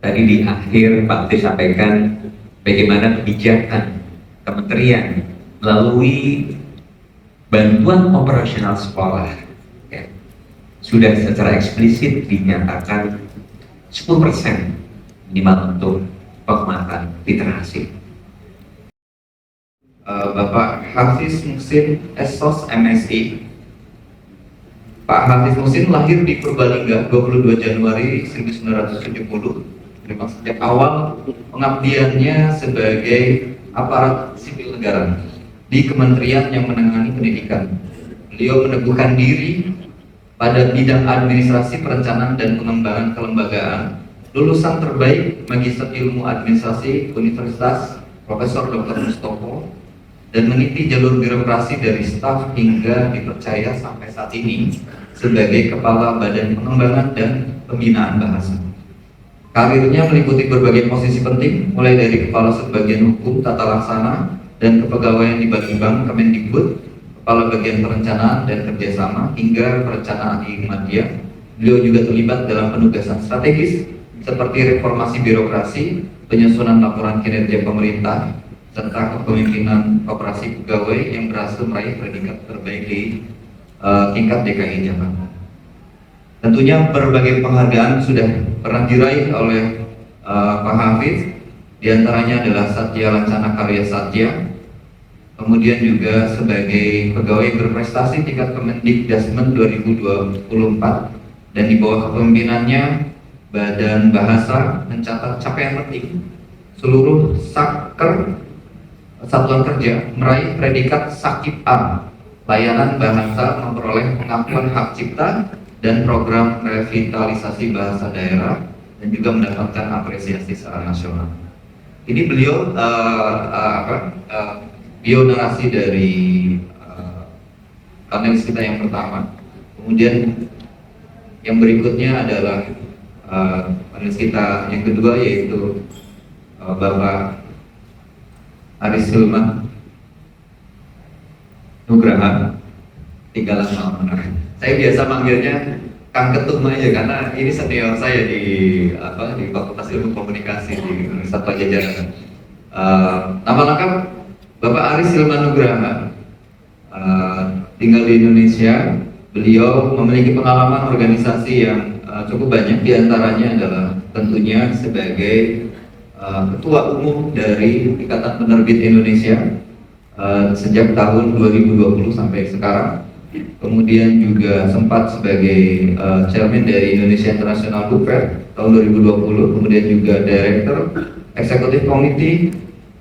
tadi di akhir Pak Menteri sampaikan bagaimana kebijakan kementerian melalui bantuan operasional sekolah ya, sudah secara eksplisit dinyatakan 10% minimal untuk penguatan literasi. Bapak Hafiz Muhsin Esos MSI. Pak Hafiz Muhsin lahir di Purbalingga 22 Januari 1970. Memang sejak awal pengabdiannya sebagai aparat sipil negara di kementerian yang menangani pendidikan. Beliau meneguhkan diri pada bidang administrasi, perencanaan, dan pengembangan kelembagaan. Lulusan terbaik Magister Ilmu Administrasi Universitas Profesor Dr. Mustopo, dan meniti jalur birokrasi dari staf hingga dipercaya sampai saat ini sebagai Kepala Badan Pengembangan dan Pembinaan Bahasa. Karirnya meliputi berbagai posisi penting, mulai dari Kepala Subbagian Hukum Tata Laksana dan Kepegawaian di Bank Kemendikbud, Kepala Bagian Perencanaan dan Kerjasama, hingga Perencanaan di Muhammadiyah. Beliau juga terlibat dalam penugasan strategis seperti reformasi birokrasi, penyusunan laporan kinerja pemerintah, serta kepemimpinan operasi pegawai yang berhasil meraih predikat terbaik di tingkat DKI Jakarta. Tentunya berbagai penghargaan sudah pernah diraih oleh Pak Hafiz, diantaranya adalah Satya Lancana Karya Satya, kemudian juga sebagai pegawai berprestasi tingkat Kemendikdasmen 2024, dan di bawah kepemimpinannya Badan Bahasa mencatat capaian penting. Seluruh saker satuan kerja meraih predikat Sakip A, layanan bahasa memperoleh pengakuan hak cipta dan program revitalisasi bahasa daerah, dan juga mendapatkan apresiasi secara nasional. Ini beliau bionarasi dari panelis kita yang pertama. Kemudian yang berikutnya adalah panelis kita yang kedua, yaitu Bapak Aris Hilman Nugraha, tinggalan Malang. Saya biasa manggilnya Kang Ketum aja karena ini senior saya di Fakultas Ilmu Komunikasi di Universitas Pajajaran. Nama lengkap Bapak Aris Hilman Nugraha, tinggal di Indonesia. Beliau memiliki pengalaman organisasi yang cukup banyak, diantaranya adalah tentunya sebagai Ketua Umum dari Ikatan Penerbit Indonesia sejak tahun 2020 sampai sekarang. Kemudian juga sempat sebagai Chairman dari Indonesia International Book Fair tahun 2020. Kemudian juga Director Executive Committee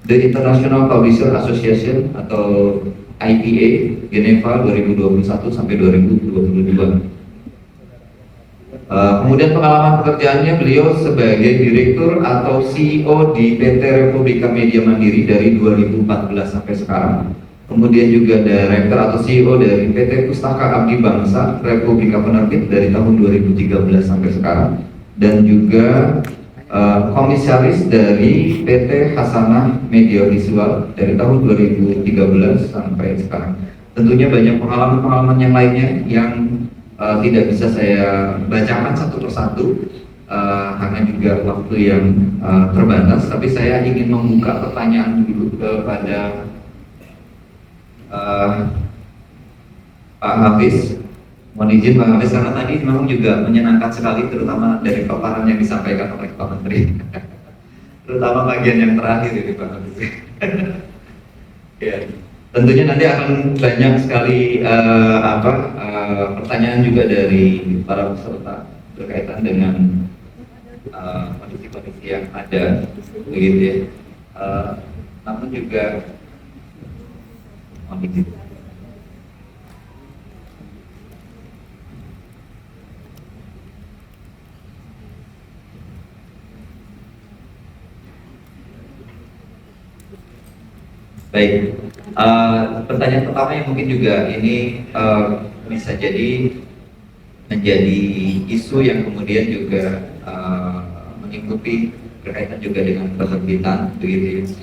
The International Publisher Association atau IPA Geneva 2021 sampai 2022. Kemudian pengalaman pekerjaannya, beliau sebagai Direktur atau CEO di PT Republika Media Mandiri dari 2014 sampai sekarang. Kemudian juga Direktur atau CEO dari PT Pustaka Abdi Bangsa Republika Penerbit dari tahun 2013 sampai sekarang. Dan juga Komisaris dari PT Hasanah Media Visual dari tahun 2013 sampai sekarang. Tentunya banyak pengalaman-pengalaman yang lainnya yang tidak bisa saya bacakan satu persatu karena juga waktu yang terbatas, tapi saya ingin membuka pertanyaan dulu kepada Pak Hafiz. Mohon izin Pak Hafiz, karena tadi memang juga menyenangkan sekali, terutama dari paparan yang disampaikan oleh Pak Menteri, terutama bagian yang terakhir ini Pak Hafiz. Ya. Tentunya nanti akan banyak sekali pertanyaan juga dari para peserta berkaitan dengan kondisi-kondisi yang ada, begitu ya. Namun juga kondisi. Baik, pertanyaan pertama yang mungkin juga ini bisa jadi menjadi isu yang kemudian juga mengikuti berkaitan juga dengan penerbitan, begitu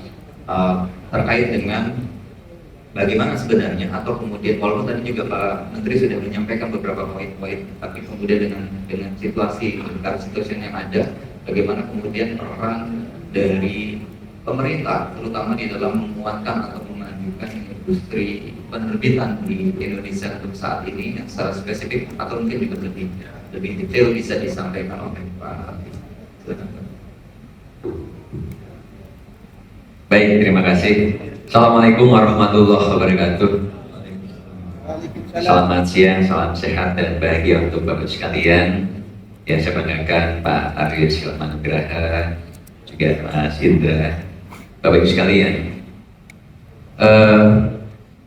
terkait dengan bagaimana sebenarnya, atau kemudian walaupun tadi juga Pak Menteri sudah menyampaikan beberapa poin-poin, tapi kemudian dengan situasi yang ada, bagaimana kemudian peran dari pemerintah terutama di dalam menguatkan atau memajukan industri penerbitan di Indonesia untuk saat ini yang secara spesifik atau mungkin juga lebih detail bisa disampaikan oleh Pak Hafiz. Baik, terima kasih. Assalamualaikum warahmatullahi wabarakatuh. Selamat siang, salam sehat dan bahagia untuk Bapak sekalian. Yang saya banggakan Pak Aryo Silmanugraha, juga Mas Indra. Bapak Ibu sekalian,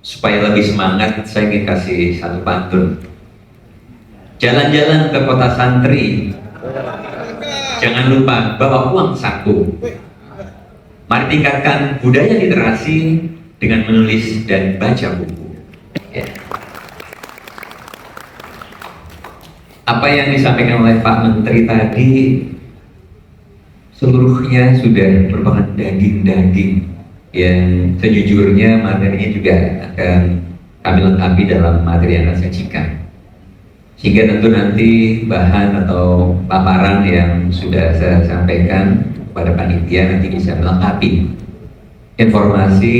supaya lebih semangat, saya ingin kasih satu pantun. Jalan-jalan ke kota santri, jangan lupa bawa uang saku. Mari tingkatkan budaya literasi dengan menulis dan baca buku. Ya. Apa yang disampaikan oleh Pak Menteri tadi seluruhnya sudah merupakan daging-daging yang sejujurnya materinya juga akan kami lengkapi dalam materi yang akan saya sajikan. Sehingga tentu nanti bahan atau paparan yang sudah saya sampaikan kepada panitia nanti bisa melengkapi informasi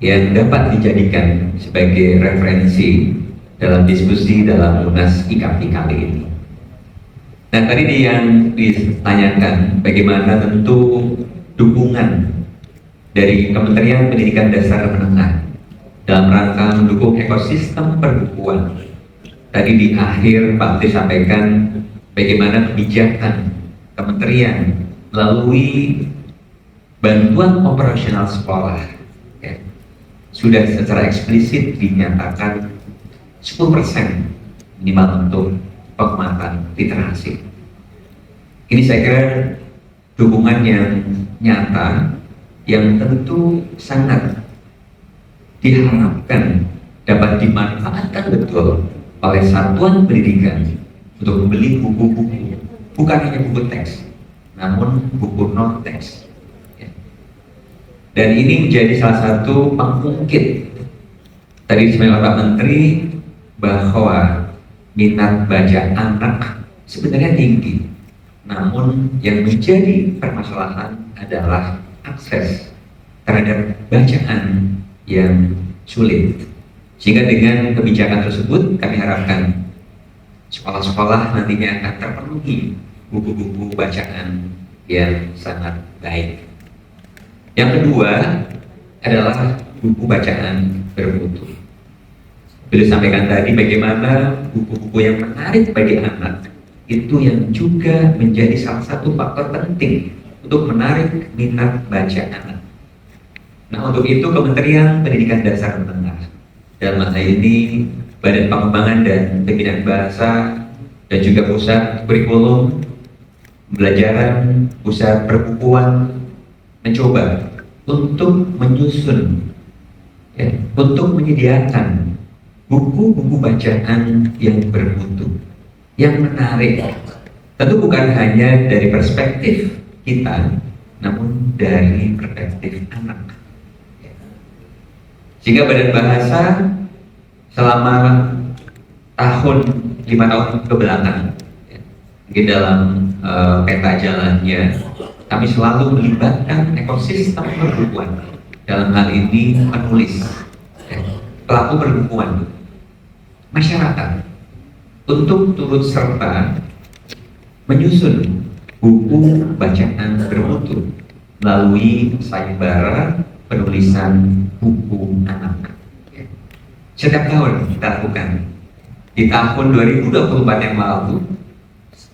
yang dapat dijadikan sebagai referensi dalam diskusi dalam Munas IKAPI kali ini. Nah, tadi yang ditanyakan bagaimana tentu dukungan dari Kementerian Pendidikan Dasar Menengah dalam rangka mendukung ekosistem perbukuan. Tadi di akhir Pak Menteri sampaikan bagaimana kebijakan Kementerian melalui bantuan operasional sekolah ya, sudah secara eksplisit dinyatakan 10% minimal untuk penguatan literasi. Ini saya kira dukungan yang nyata yang tentu sangat diharapkan dapat dimanfaatkan betul oleh satuan pendidikan untuk membeli buku-buku, bukan hanya buku teks, namun buku non teks. Ya. Dan ini menjadi salah satu pengungkit tadi disampaikan Pak Menteri bahwa minat baca anak sebenarnya tinggi, namun yang menjadi permasalahan adalah akses terhadap bacaan yang sulit. Sehingga dengan kebijakan tersebut kami harapkan sekolah-sekolah nantinya akan terpenuhi buku-buku bacaan yang sangat baik. Yang kedua adalah buku bacaan bermutu. Beliau sampaikan tadi bagaimana buku-buku yang menarik bagi anak itu yang juga menjadi salah satu faktor penting untuk menarik minat baca anak. Nah, untuk itu Kementerian Pendidikan Dasar Menengah dalam hal ini Badan Pengembangan dan Pembinaan Bahasa dan juga Pusat Kurikulum Pembelajaran, Pusat Perbukuan mencoba untuk menyusun ya, untuk menyediakan buku-buku bacaan yang bermutu, yang menarik. Tentu bukan hanya dari perspektif kita, namun dari perspektif anak. Sehingga Badan Bahasa selama 5 tahun kebelakang, ya, mungkin dalam peta jalannya, kami selalu melibatkan ekosistem perbukuan. Dalam hal ini penulis, ya, pelaku perbukuan, masyarakat, untuk turut serta menyusun buku bacaan bermutu melalui sayembara penulisan buku anak. Setiap tahun kita lakukan. Di tahun 2024 yang lalu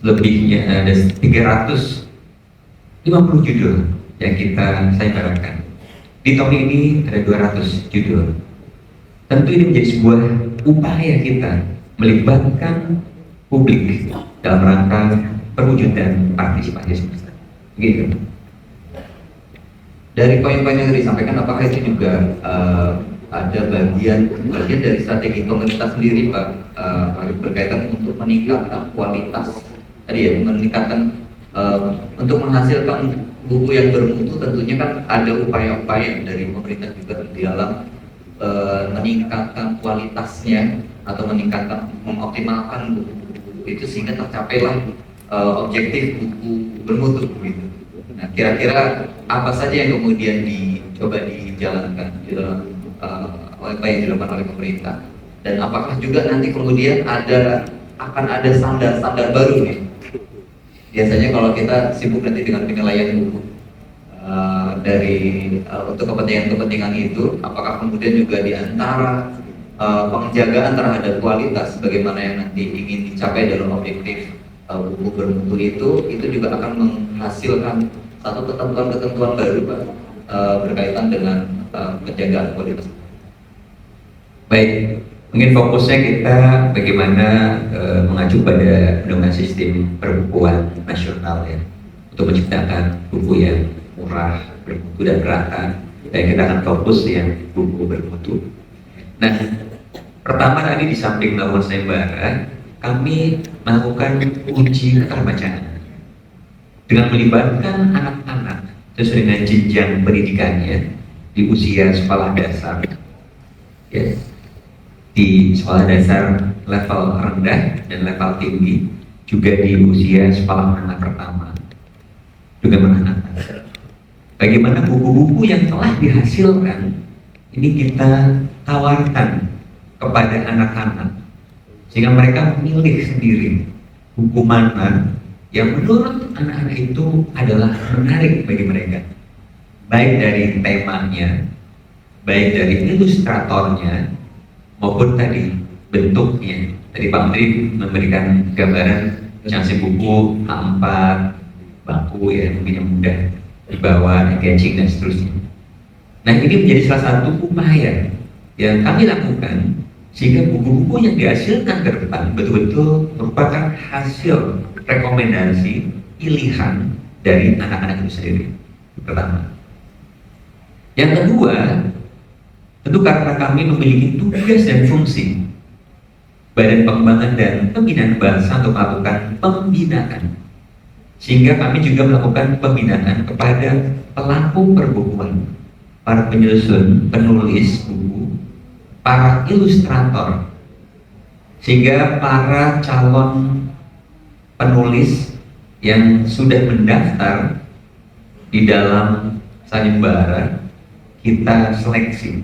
lebihnya ada 350 judul yang kita sayembarakan. Di tahun ini ada 200 judul. Tentu ini menjadi sebuah upaya kita melibatkan publik dalam rangka perwujudan partisipasi semesta. Begitu. Dari poin-poin yang disampaikan, apakah itu juga ada bagian dari strategi pemerintah sendiri, Pak, berkaitan untuk meningkatkan kualitas tadi ya, meningkatkan untuk menghasilkan buku yang bermutu? Tentunya kan ada upaya-upaya dari pemerintah juga di dalam meningkatkan kualitasnya atau meningkatkan, mengoptimalkan buku-buku itu sehingga tercapailah objektif buku bermutu gitu. Nah, kira-kira apa saja yang kemudian dicoba dijalankan di dalam apa yang dilakukan oleh pemerintah, dan apakah juga nanti kemudian akan ada standar-standar baru nih? Biasanya kalau kita sibuk nanti dengan penilaian buku untuk kepentingan-kepentingan itu, apakah kemudian juga di antara penjagaan terhadap kualitas bagaimana yang nanti ingin dicapai dalam objektif buku bermutu itu juga akan menghasilkan satu ketentuan-ketentuan baru Pak, berkaitan dengan penjagaan kualitas. Baik, mungkin fokusnya kita bagaimana mengacu pada undang-undang sistem perbukuan nasional ya, untuk menciptakan buku yang murah, bermutu dan merata. Dan kita akan fokus yang buku bermutu. Nah, pertama tadi di samping melakukan sayembara, kami melakukan uji keterbacaan dengan melibatkan anak-anak sesuai dengan jenjang pendidikannya di usia sekolah dasar, ya, di sekolah dasar level rendah dan level tinggi, juga di usia sekolah menengah pertama, juga menengah atas. Bagaimana buku-buku yang telah dihasilkan ini kita tawarkan kepada anak-anak, sehingga mereka memilih sendiri buku mana yang menurut anak-anak itu adalah menarik bagi mereka, baik dari temanya, baik dari ilustratornya, maupun tadi bentuknya. Tadi Pak Menteri memberikan gambaran changsi buku A4, bangku ya, mungkin yang mudah dibawa, engaging dan seterusnya. Nah, ini menjadi salah satu upaya yang kami lakukan sehingga buku-buku yang dihasilkan ke depan betul-betul merupakan hasil rekomendasi pilihan dari anak-anak itu sendiri. Pertama. Yang kedua, tentu karena kami memiliki tugas dan fungsi Badan Pengembangan dan Pembinaan Bahasa untuk melakukan pembinaan, sehingga kami juga melakukan pembinaan kepada pelaku perbukuan, para penyusun, penulis buku, para ilustrator, sehingga para calon penulis yang sudah mendaftar di dalam sayembara kita seleksi.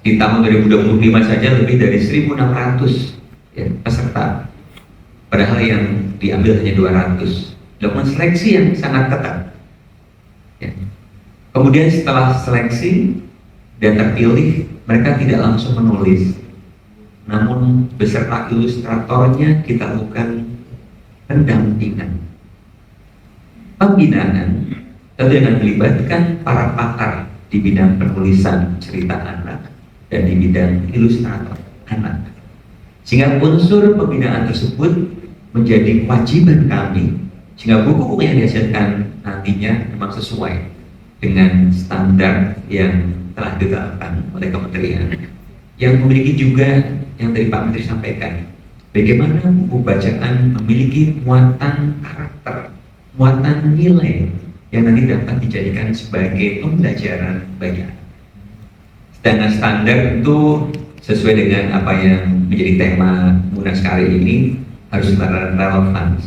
Di tahun 2025 saja lebih dari 1.600 ya, peserta, padahal yang diambil hanya 200. Dilakukan seleksi yang sangat ketat ya. Kemudian setelah seleksi dan terpilih, mereka tidak langsung menulis, namun beserta ilustratornya kita lakukan pendampingan, pembinaan, tentu dengan melibatkan para pakar di bidang penulisan cerita anak dan di bidang ilustrator anak, sehingga unsur pembinaan tersebut menjadi kewajiban kami, sehingga buku-buku yang dihasilkan nantinya memang sesuai dengan standar yang telah ditetapkan oleh kementerian, yang memiliki juga yang tadi Pak Menteri sampaikan, bagaimana buku bacaan memiliki muatan karakter, muatan nilai yang nanti dapat dijadikan sebagai pembelajaran bagi anak. Sedangkan standar itu sesuai dengan apa yang menjadi tema Munas kali ini, harus relevan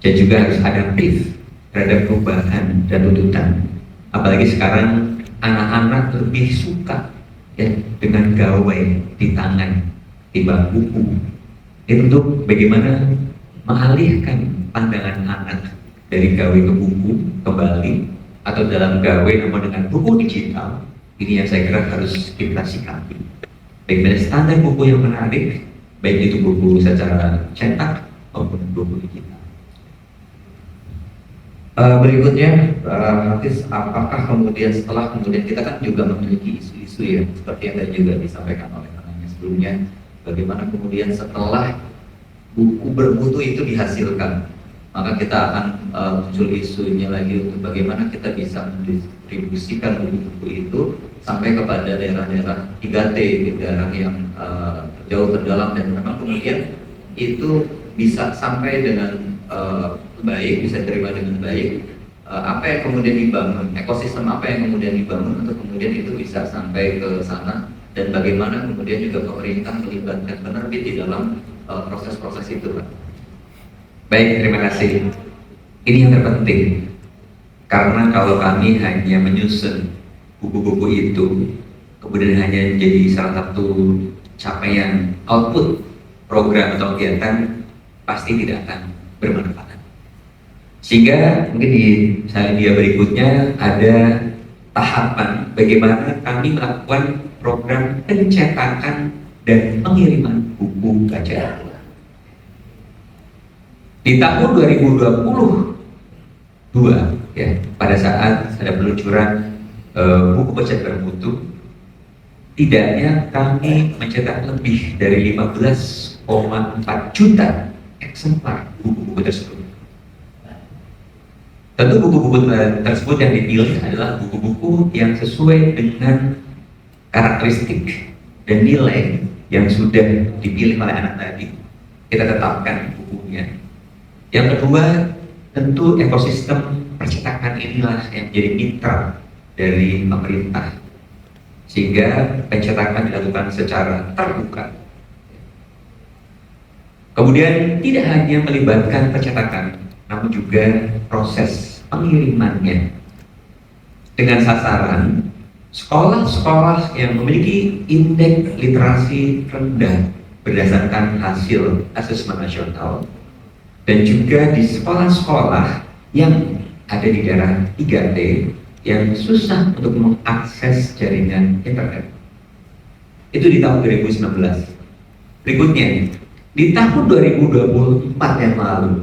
dan juga harus adaptif terhadap perubahan dan tuntutan. Apalagi sekarang anak-anak lebih suka ya dengan gawai di tangan timbang buku. Itu untuk bagaimana mengalihkan pandangan anak dari gawe ke buku kembali, atau dalam gawe namun dengan buku digital. Ini yang saya kira harus kita sikapi. Bagaimana standar buku yang menarik, baik itu buku secara cetak maupun buku digital. Berikutnya, Hafiz, apakah kemudian setelah kita kan juga memiliki isu-isu ya, seperti yang tadi juga disampaikan oleh penanya sebelumnya, bagaimana kemudian setelah buku bermutu itu dihasilkan, maka kita akan muncul isunya lagi untuk bagaimana kita bisa mendistribusikan buku-buku itu sampai kepada daerah-daerah 3T, daerah yang jauh terdalam, dan memang kemudian itu bisa sampai dengan baik, bisa diterima dengan baik. Apa yang kemudian dibangun, ekosistem apa yang kemudian dibangun untuk kemudian itu bisa sampai ke sana, dan bagaimana kemudian juga pemerintah melibatkan penerbit di dalam proses-proses itu, Pak? Baik, terima kasih. Ini yang terpenting, karena kalau kami hanya menyusun buku-buku itu, kemudian hanya jadi salah satu capaian output program atau kegiatan, pasti tidak akan bermanfaat. Sehingga mungkin di slide dia berikutnya ada tahapan bagaimana kami melakukan program pencetakan dan pengiriman buku bacaan. Di tahun 2022 ya, pada saat ada peluncuran buku bacaan bermutu, tidaknya kami mencetak lebih dari 15,4 juta eksemplar buku-buku tersebut. Tentu buku-buku tersebut yang dipilih adalah buku-buku yang sesuai dengan karakteristik dan nilai yang sudah dipilih oleh anak tadi. Kita tetapkan bukunya. Yang kedua, tentu ekosistem percetakan inilah yang menjadi mitra dari pemerintah, sehingga pencetakan dilakukan secara terbuka. Kemudian tidak hanya melibatkan percetakan, namun juga proses pengirimannya dengan sasaran sekolah-sekolah yang memiliki indeks literasi rendah berdasarkan hasil asesmen nasional, dan juga di sekolah-sekolah yang ada di daerah 3T yang susah untuk mengakses jaringan internet. Itu di tahun 2019. Berikutnya, di tahun 2024 yang lalu,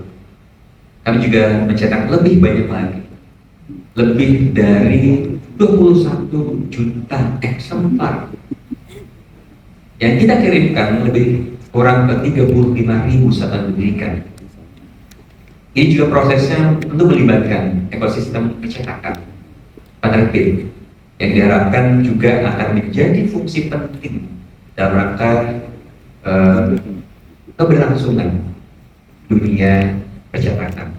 kami juga mencetak lebih banyak lagi, lebih dari 21 juta eksemplar yang kita kirimkan, lebih kurang ke 35.000 satuan pendidikan. Ini juga prosesnya tentu melibatkan ekosistem percetakan penerbit yang diharapkan juga akan menjadi fungsi penting dalam rangka keberlangsungan dunia percetakan.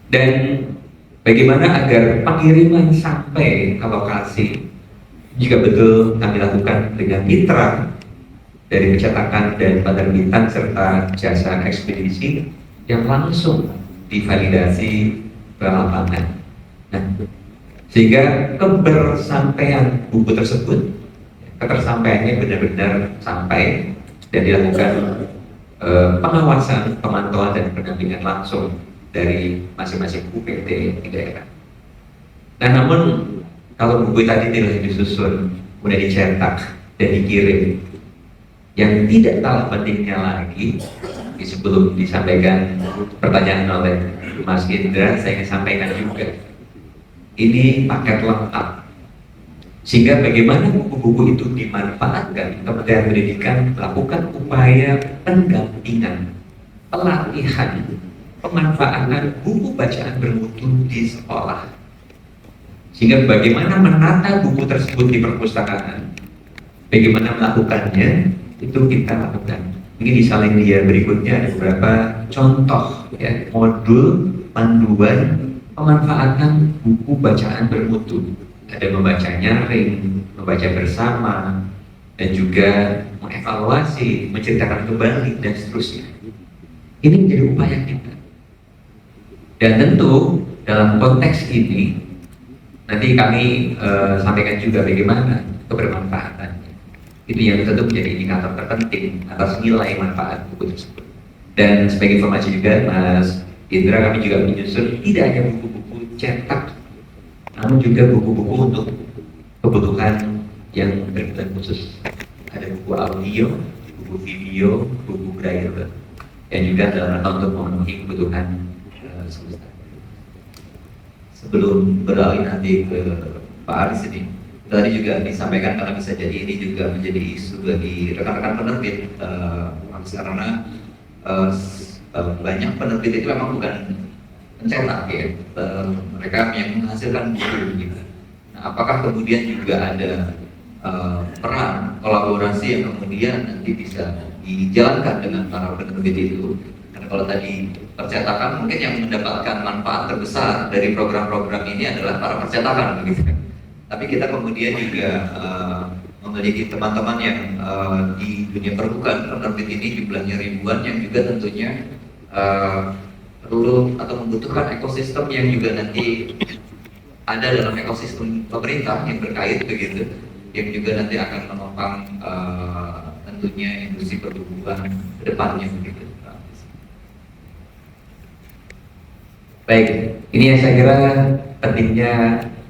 Dan bagaimana agar pengiriman sampai ke lokasi juga betul kami lakukan dengan mitra dari percetakan dan penerbitan serta jasa ekspedisi yang langsung divalidasi ke lapangan. Nah, sehingga kebersampaian buku tersebut, ketersampaiannya benar-benar sampai dan dilakukan pengawasan, pemantauan dan pendampingan langsung dari masing-masing UPT di daerah. Nah, namun kalau buku tadi tidak disusun, kemudian dicetak dan dikirim, yang tidak kalah pentingnya lagi, sebelum disampaikan pertanyaan oleh Mas Indra, saya ingin sampaikan juga, ini paket lengkap. Sehingga bagaimana buku-buku itu dimanfaatkan, Kementerian Pendidikan melakukan upaya pendampingan, pelatihan, pemanfaatan buku bacaan bermutu di sekolah. Sehingga bagaimana menata buku tersebut di perpustakaan, bagaimana melakukannya, itu kita lakukan. Mungkin di slide dia berikutnya ada beberapa contoh ya, modul panduan pemanfaatan buku bacaan bermutu. Ada membaca nyaring, membaca bersama, dan juga mengevaluasi, menceritakan kembali, dan seterusnya. Ini menjadi upaya kita. Dan tentu dalam konteks ini nanti kami sampaikan juga bagaimana kebermanfaatannya. Itu yang tentu menjadi indikator terpenting atas nilai manfaat buku tersebut. Dan sebagai informasi juga, Mas Indra, kami juga menyusun tidak hanya buku-buku cetak, namun juga buku-buku untuk kebutuhan yang berkebutuhan khusus. Ada buku audio, buku video, buku braille, yang juga dalam rangka untuk memenuhi kebutuhan semesta. Sebelum beralih nanti ke Pak Aris ini, tadi juga disampaikan karena bisa jadi ini juga menjadi isu bagi rekan-rekan penerbit, karena banyak penerbit itu memang bukan pencetak ya, mereka yang menghasilkan buku gitu. Nah, apakah kemudian juga ada peran kolaborasi yang kemudian nanti bisa dijalankan dengan para penerbit itu? Karena kalau tadi percetakan mungkin yang mendapatkan manfaat terbesar dari program-program ini adalah para percetakan begitu. Tapi kita kemudian juga memiliki teman-teman yang di dunia perbukaan penerbit ini jumlahnya ribuan, yang juga tentunya perlu atau membutuhkan ekosistem yang juga nanti ada dalam ekosistem pemerintah yang berkait begitu, yang juga nanti akan menopang tentunya industri pertumbuhan ke depannya begitu. Baik, ini yang saya kira pentingnya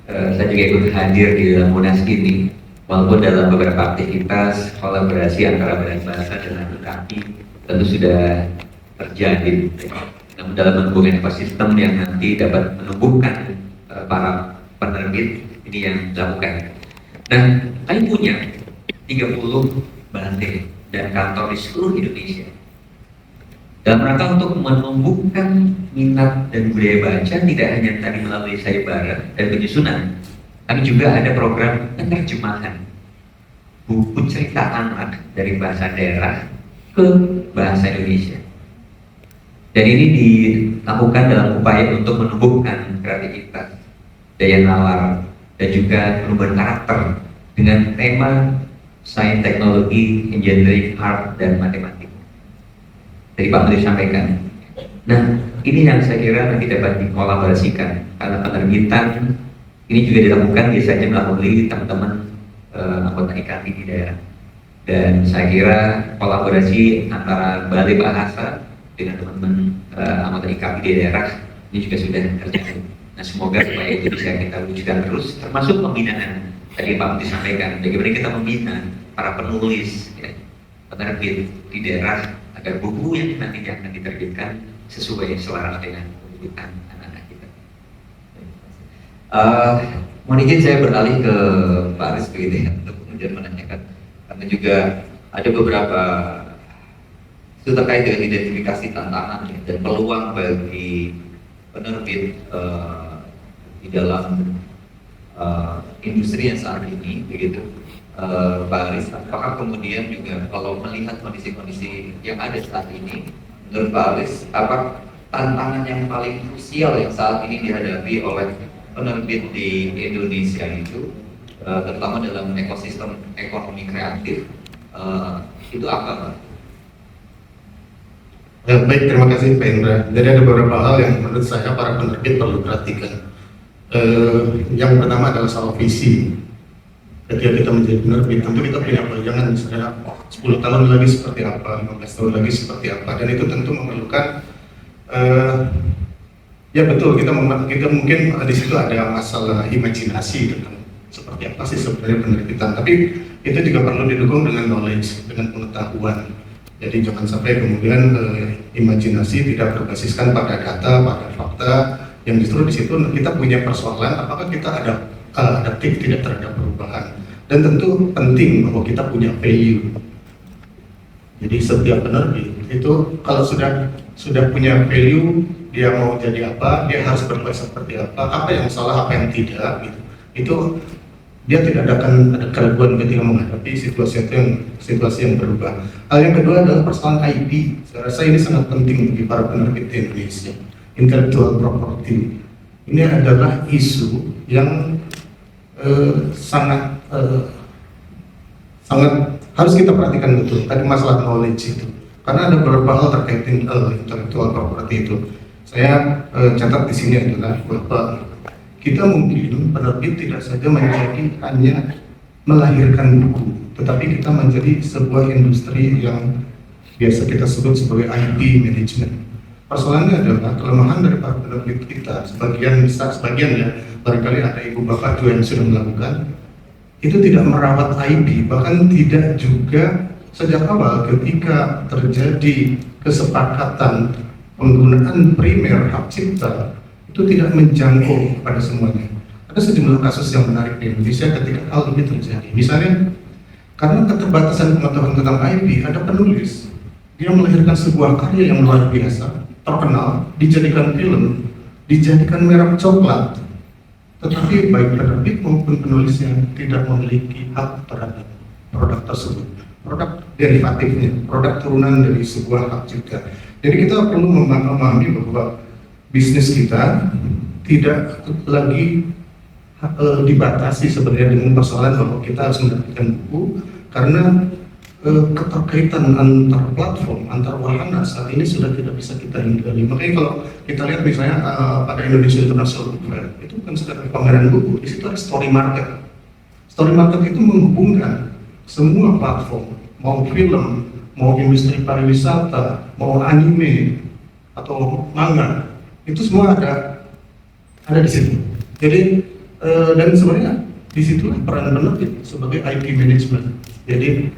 saya juga ikut hadir di dalam Munas ini, walaupun dalam beberapa aktivitas kolaborasi antara Badan Bahasa dan UKAPI tentu sudah terjadi. Namun dalam menumbuhkan ekosistem yang nanti dapat menumbuhkan para penerbit ini yang dilakukan. Nah, kami punya 30 balai dan kantor di seluruh Indonesia. Dalam rangka untuk menumbuhkan minat dan budaya baca tidak hanya tadi melalui sayembara dan penyusunan, kami juga ada program penerjemahan buku cerita anak dari bahasa daerah ke bahasa Indonesia. Dan ini dilakukan dalam upaya untuk menumbuhkan kreativitas, daya nalar, dan juga perubahan karakter dengan tema sains, teknologi, engineering, art, dan matematika. Tadi Pak Menteri sampaikan. Nah, ini yang saya kira nanti dapat dikolaborasikan karena penerbitan ini juga dilakukan biasanya melalui teman-teman anggota IKAPI di daerah. Dan saya kira kolaborasi antara Balai Bahasa dengan teman-teman anggota IKAPI di daerah ini juga sudah terjadi. Nah, semoga supaya itu bisa kita wujudkan terus, termasuk pembinaan. Tadi Pak Menteri sampaikan bagaimana kita membina para penulis, ya, penerbit di daerah agar buku yang nantinya akan diterbitkan sesuai selaras dengan kebutuhan anak-anak kita. Mohon izin saya beralih ke Pak Aris begitu ya, untuk kemudian menanyakan, karena juga ada beberapa itu terkait dengan identifikasi tantangan dan peluang bagi penerbit di dalam industri yang saat ini begitu. Pak Aris, apakah kemudian juga kalau melihat kondisi-kondisi yang ada saat ini, menurut Pak Aris, apa tantangan yang paling krusial yang saat ini dihadapi oleh penerbit di Indonesia itu, terutama dalam ekosistem ekonomi kreatif, itu apa, Pak? Baik, terima kasih Pak Indra. Jadi ada beberapa hal yang menurut saya para penerbit perlu perhatikan. Yang pertama adalah soal visi. Ketika kita menjadi penerbit, tentu kita punya bayangan misalnya 10 tahun lagi seperti apa, 15 tahun lagi seperti apa, dan itu tentu memerlukan ya betul, kita mungkin di situ ada masalah imajinasi tentang seperti apa sih sebenarnya penerbitan, tapi itu juga perlu didukung dengan knowledge, dengan pengetahuan. Jadi jangan sampai kemudian imajinasi tidak berbasiskan pada data, pada fakta, yang justru di situ kita punya persoalan apakah kita adaptif tidak terhadap perubahan. Dan tentu penting bahwa kita punya value. Jadi setiap penerbit itu kalau sudah punya value, dia mau jadi apa, dia harus berbuat seperti apa yang salah, apa yang tidak gitu. Itu dia tidak akan ada keraguan ketika menghadapi situasi yang berubah. Hal yang kedua adalah persoalan IP. Saya rasa ini sangat penting bagi para penerbit di Indonesia. Intellectual property ini adalah isu yang sangat harus kita perhatikan betul. Tadi masalah knowledge itu, karena ada beberapa hal terkait intellectual property itu. Saya catat di sini adalah bahwa kita mungkin penerbit tidak saja menjadi hanya melahirkan buku, tetapi kita menjadi sebuah industri yang biasa kita sebut sebagai IP management. Persoalannya adalah kelemahan dari para penerbit kita, sebagian ya, barangkali ada ibu bapak juga yang sudah melakukan, itu tidak merawat IP, bahkan tidak juga sejak awal ketika terjadi kesepakatan penggunaan primer hak cipta, itu tidak menjangkau pada semuanya. Ada sejumlah kasus yang menarik di Indonesia ketika hal ini terjadi. Misalnya, karena keterbatasan pengetahuan tentang IP, ada penulis, dia melahirkan sebuah karya yang luar biasa, terkenal, dijadikan film, dijadikan merek coklat, tetapi baik penerbit maupun penulisnya tidak memiliki hak terhadap produk tersebut, produk derivatifnya, produk turunan dari sebuah hak cipta. Jadi kita perlu memahami bahwa bisnis kita tidak lagi dibatasi sebenarnya dengan persoalan bahwa kita harus mendapatkan buku, karena keterkaitan antar platform, antar wahana saat ini sudah tidak bisa kita hindari. Makanya kalau kita lihat misalnya pada Indonesia International Book Fair, itu kan sedang pameran buku, di situ ada story market. Story market itu menghubungkan semua platform, mau film, mau industri pariwisata, mau anime atau manga, itu semua ada di situ. Jadi dan sebenarnya disitulah peran penerbit sebagai IP management. Jadi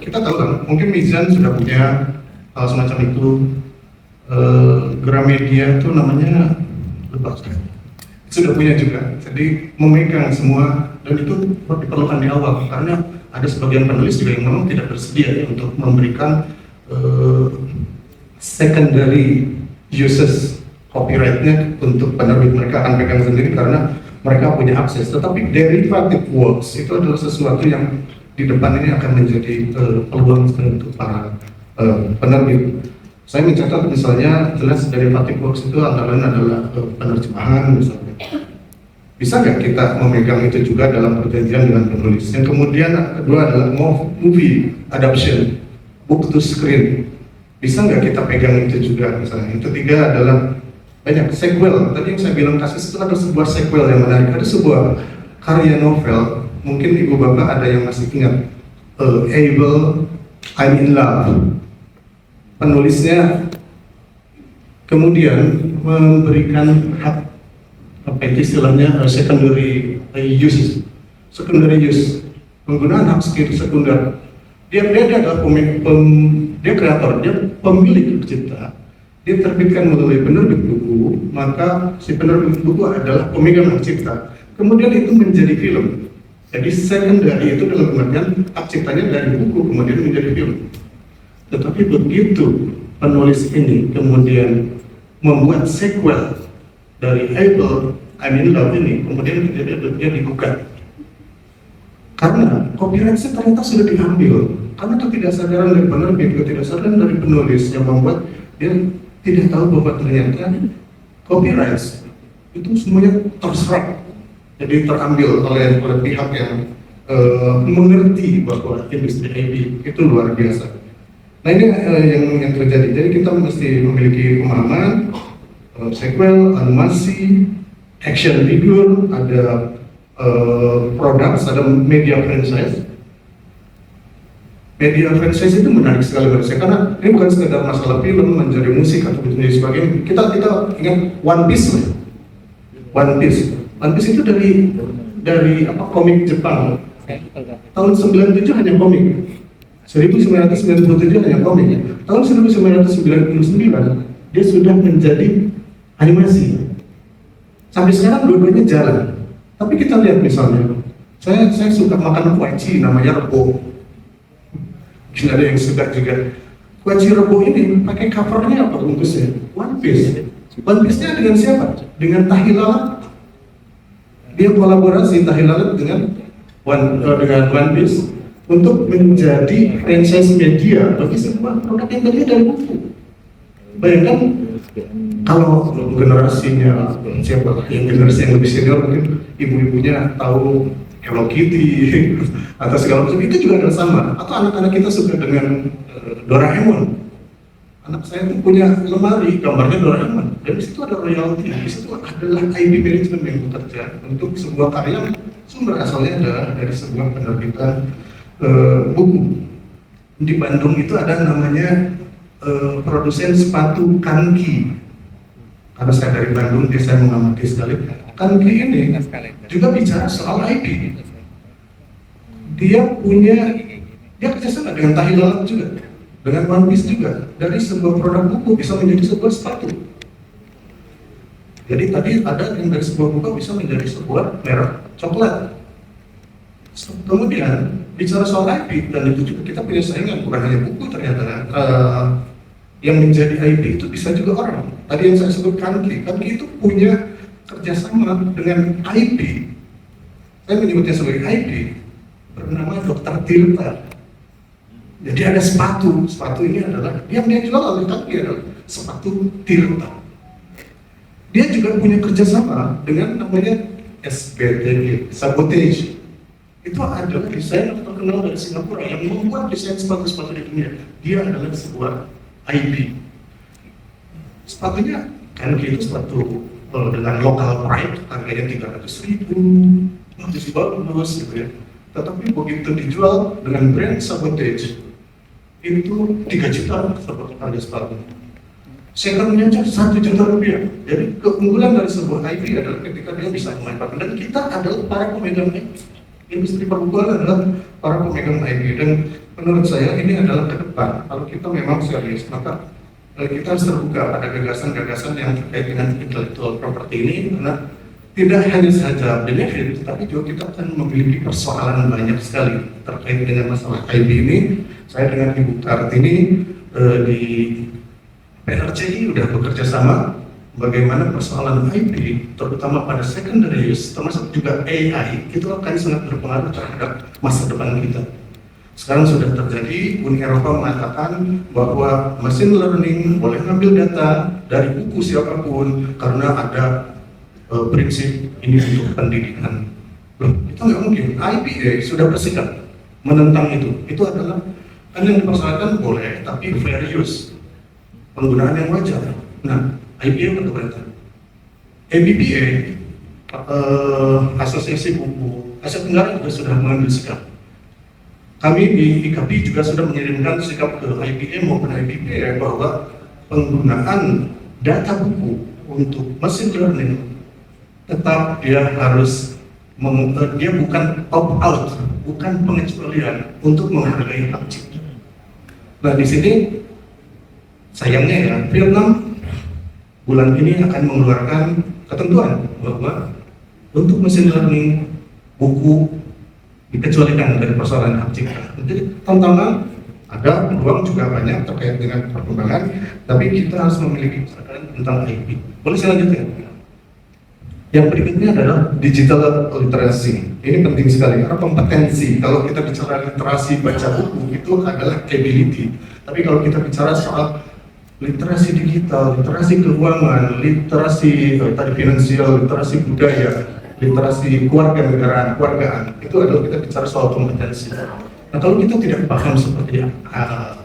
kita tahu kan, mungkin Mizan sudah punya hal semacam itu. Gramedia itu namanya lupa sudah punya juga. Jadi memegang semua, dan itu diperlukan di awal karena ada sebagian penulis juga yang memang tidak bersedia ya, untuk memberikan secondary uses copyrightnya untuk penerbit. Mereka akan pegang sendiri karena mereka punya akses. Tetapi derivative works itu adalah sesuatu yang di depan ini akan menjadi peluang untuk para penerbit. Saya mencatat misalnya jelas derivative works itu antara lain adalah penerjemahan misalnya. Bisa nggak kita memegang itu juga dalam perjanjian dengan penulis? Yang kemudian kedua adalah movie adaptation, book to screen. Bisa nggak kita pegang itu juga misalnya? Yang ketiga adalah banyak sequel. Tadi yang saya bilang kasus itu ada sebuah sequel yang menarik. Ada sebuah karya novel, mungkin ibu bapak ada yang masih ingat, Abel, I'm in Love. Penulisnya kemudian memberikan hak apa itu istilahnya secondary use, penggunaan hak sekunder. Dia adalah dia kreator, dia pemilik cipta. Dia terbitkan melalui penerbit buku, maka si penerbit buku adalah pemegang hak cipta. Kemudian itu menjadi film. Jadi secondary itu dalam artian hak ciptanya dari buku kemudian menjadi film. Tetapi begitu penulis ini kemudian membuat sequel dari Abel, I'm in Love ini, kemudian dia digugat. Karena copyright-nya ternyata sudah diambil. Karena ketidaksadaran dari penerbit, ketidaksadaran dari penulis yang membuat dia tidak tahu bahwa ternyata copyright itu semuanya terserap. Jadi terambil oleh pihak yang mengerti bahwa industri IP itu luar biasa. Nah ini yang terjadi. Jadi kita mesti memiliki pemahaman sequel, animasi, action figure, ada products, ada media franchise. Media franchise itu menarik sekali bagi saya karena ini bukan sekedar masalah film menjadi musik atau menjadi sebagainya. Kita ingat One Piece lah. One Piece itu dari komik Jepang. Tahun 97 hanya komik. 1997 hanya komik. Tahun 1999 dia sudah menjadi animasi. Sampai sekarang dua-duanya jalan. Tapi kita lihat misalnya, saya suka makan kuaci namanya rebo. Mungkin ada yang suka juga. Kuaci rebo ini pakai covernya apa bungkusnya? One Piece. One Piece-nya dengan siapa? Dengan Tahi Lalat. Dia kolaborasi Tahi Lalat dengan One Piece untuk menjadi franchise media bagi sebuah produk yang tadinya dari buku. Bayangkan kalau generasinya siapa yang generasi yang lebih senior mungkin ibu-ibunya tahu Hello Kitty atau segala macam, itu juga adalah sama. Atau anak-anak kita suka dengan Doraemon. Anak saya tuh punya lemari gambarnya Doraemon, dan di situ ada royalty, di situ adalah IP management yang bekerja untuk sebuah karya sumber asalnya adalah dari sebuah penerbitan buku. Di Bandung itu ada namanya produsen sepatu Kanki. Karena saya dari Bandung, dia saya mengamati sekali. Kanki ini juga bicara soal IP. Dia kerjasama dengan Tahi Lalat juga, dengan One Piece juga. Dari sebuah produk buku bisa menjadi sebuah sepatu. Jadi tadi ada yang dari sebuah buku bisa menjadi sebuah merek coklat. Kemudian bicara soal IP, dan itu juga kita punya saingan, bukan hanya buku ternyata. Yang menjadi IP itu bisa juga orang. Tadi yang saya sebut Kanki itu punya kerjasama dengan IP. Saya menyebutnya sebagai IP bernama Dr. Tirta. Jadi ada sepatu ini adalah yang dia jual oleh Kanki adalah sepatu Tirta. Dia juga punya kerjasama dengan namanya SBTG, Sabotage. itu adalah desainer terkenal dari Singapura yang membuat desain sepatu-sepatu di dunia. Dia adalah sebuah IP. Sepatunya kan itu sepatu dengan local pride, harganya 300.000, bagus gitu ya. Tetapi begitu dijual dengan brand Sabotage, itu 3 juta harga sepatu. Secondnya aja 1 juta rupiah. Jadi keunggulan dari sebuah IP adalah ketika dia bisa memanfaatkan, dan kita adalah para pemegang IP. Industri perbukuan adalah para pemegang IP, dan menurut saya ini adalah ke depan. Kalau kita memang serius, maka kita harus terbuka pada gagasan-gagasan yang terkait dengan intellectual property ini, karena tidak hanya saja benefit, tapi juga kita akan memiliki persoalan banyak sekali terkait dengan masalah IP ini. Saya dengan Ibu Kartini di PRCI sudah bekerja sama bagaimana persoalan IP, terutama pada secondary use, termasuk juga AI, itu akan sangat berpengaruh terhadap masa depan kita. Sekarang sudah terjadi, Uni Eropa mengatakan bahwa machine learning boleh ngambil data dari buku siapapun karena ada prinsip ini untuk pendidikan. Loh, itu nggak mungkin. IPA sudah bersikap menentang itu. Itu adalah kan yang dipersoalkan boleh, tapi fair use, penggunaan yang wajar. Nah, IPA berkeberatan. ABBA, Asosiasi Buku Asia Tenggara juga sudah mengambil sikap. Kami di IKP juga sudah mengirimkan sikap ke IPA maupun IBBA bahwa penggunaan data buku untuk machine learning tetap dia harus dia bukan opt-out, bukan pengecualian untuk menghargai hak cipta. Nah di sini sayangnya ya, Vietnam bulan ini akan mengeluarkan ketentuan bahwa untuk machine learning buku dikecualikan dari persoalan hak cipta. Jadi tantangan ada, peluang juga banyak terkait dengan perkembangan, tapi kita harus memiliki kesadaran tentang IP. Boleh selanjutnya? Yang berikutnya adalah digital literacy. Ini penting sekali karena kompetensi. Kalau kita bicara literasi baca buku itu adalah capability. Tapi kalau kita bicara soal literasi digital, literasi keuangan, literasi tadi finansial, literasi budaya, literasi kewarganegaraan, itu adalah kita bicara soal kompetensi. Nah kalau kita tidak paham seperti AR,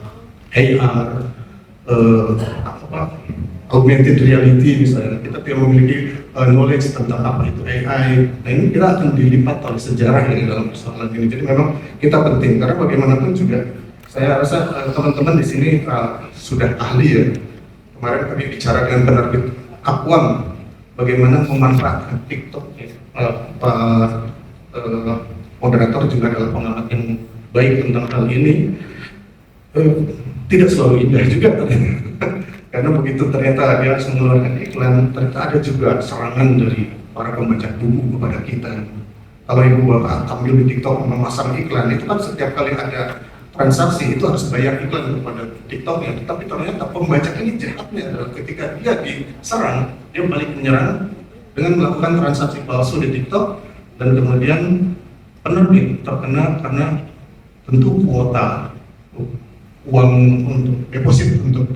augmented reality misalnya, kita tidak memiliki knowledge tentang apa itu AI, nah ini kita akan dilipat oleh sejarah ini dalam persoalan ini. Jadi memang kita penting, karena bagaimanapun juga saya rasa teman-teman di sini sudah ahli ya. Kemarin kami bicara dengan penerbit Akwam bagaimana memanfaatkan TikTok ya. Pak moderator juga adalah pengamat yang baik tentang hal ini. Tidak selalu indah juga karena begitu ternyata dia harus mengeluarkan iklan, ternyata ada juga serangan dari para pembaca buku kepada kita. Kalau ibu bapak tampil di TikTok memasang iklan, itu kan setiap kali ada transaksi itu harus bayar iklan kepada TikToknya. Tapi ternyata pembaca ini jahatnya adalah ketika dia diserang, dia balik menyerang dengan melakukan transaksi palsu di TikTok, dan kemudian penerbit terkena karena tentu kuota uang untuk deposit untuk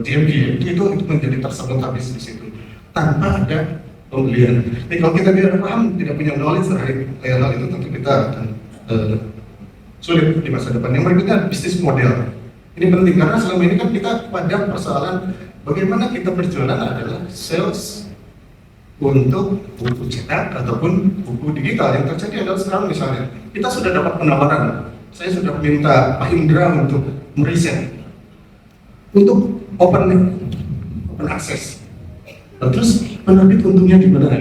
GMB itu menjadi tersebut habis di situ tanpa ada pembelian. Jadi kalau kita tidak paham, tidak punya knowledge terhadap hal itu, tentu kita akan sulit di masa depan. Yang berikutnya bisnis model. Ini penting karena selama ini kan kita pada persoalan bagaimana kita berjualan adalah sales untuk buku cetak ataupun buku digital. Yang terjadi adalah sekarang misalnya kita sudah dapat penawaran, saya sudah minta Pak Indra untuk meriset untuk open access. Terus penerbit untungnya di mana?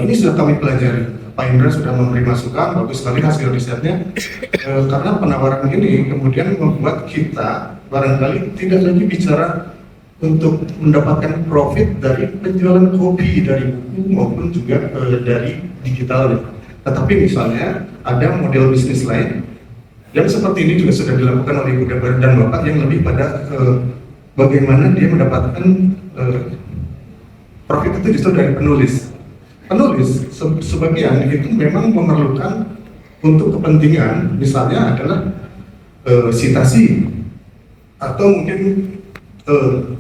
Ini sudah kami pelajari. Pak Indra sudah memberi masukan, bagus sekali hasil risetnya. Karena penawaran ini kemudian membuat kita barangkali tidak lagi bicara untuk mendapatkan profit dari penjualan kopi dari buku maupun juga dari digital. Tetapi misalnya ada model bisnis lain yang seperti ini juga sudah dilakukan oleh Ibu dan Bapak yang lebih pada bagaimana dia mendapatkan profit itu justru dari penulis. Penulis sebagian itu memang memerlukan untuk kepentingan, misalnya adalah sitasi atau mungkin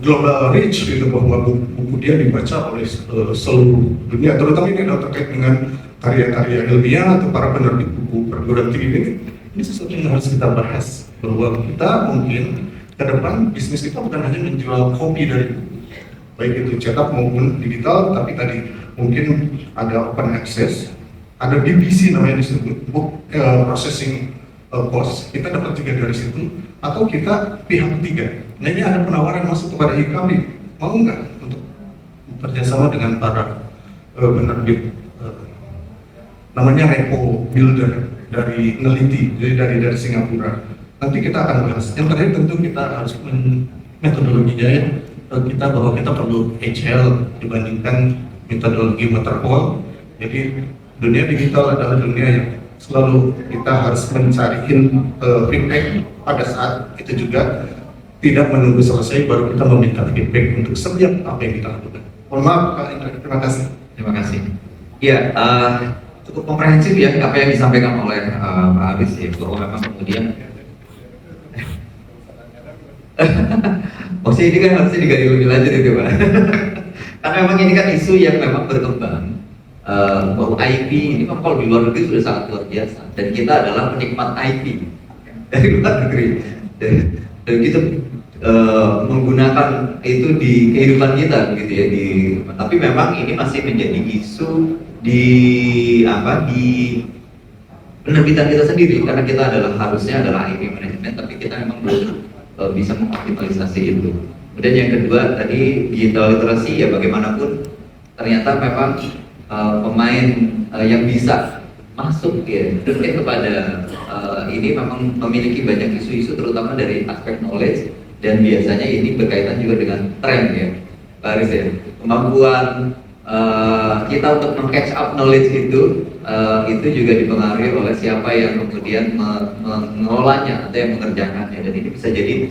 global reach gitu, bahwa buku dia dibaca oleh seluruh dunia, terutama ini adalah terkait dengan karya-karya ilmiah atau para penerbit buku perguruan tinggi ini sesuatu yang harus kita bahas, bahwa kita mungkin ke depan bisnis kita bukan hanya menjual kopi dari buku, baik itu cetak maupun digital, tapi tadi mungkin ada open access, ada BBC namanya disebut book processing cost, kita dapat juga dari situ, atau kita pihak ketiga. Nah ini ada penawaran masuk kepada IKB, mau nggak untuk bekerjasama dengan para penerbit namanya Repo Builder dari Neliti, jadi dari Singapura. Nanti kita akan bahas. Yang terakhir tentu kita harus metodologinya ya, kita bahwa kita perlu HL dibandingkan metodologi waterfall. Jadi dunia digital adalah dunia yang selalu kita harus mencari feedback pada saat itu juga, tidak menunggu selesai baru kita meminta feedback untuk setiap apa yang kita lakukan. Mohon maaf Pak Indra, terima kasih. Terima kasih. Ya, cukup komprehensif ya apa yang disampaikan oleh Pak Aris ya, bahwa memang kemudian ini kan harusnya digali lebih lanjut itu Pak. Karena memang ini kan isu yang memang berkembang, bahwa IP ini memang kalau di luar negeri sudah sangat luar biasa, dan kita adalah penikmat IP dari luar negeri, dan kita menggunakan itu di kehidupan kita gitu ya. Tapi memang ini masih menjadi isu di penerbitan kita sendiri, karena kita harusnya adalah IP manajemen, tapi kita memang belum bisa mengoptimalisasi itu. Kemudian yang kedua tadi digital literasi, ya bagaimanapun ternyata memang pemain yang bisa masuk ya kepada ini memang memiliki banyak isu-isu, terutama dari aspek knowledge, dan biasanya ini berkaitan juga dengan tren ya Pak Aris ya, kemampuan kita untuk meng-catch up knowledge itu juga dipengaruhi oleh siapa yang kemudian mengelolanya atau yang mengerjakannya, dan ini bisa jadi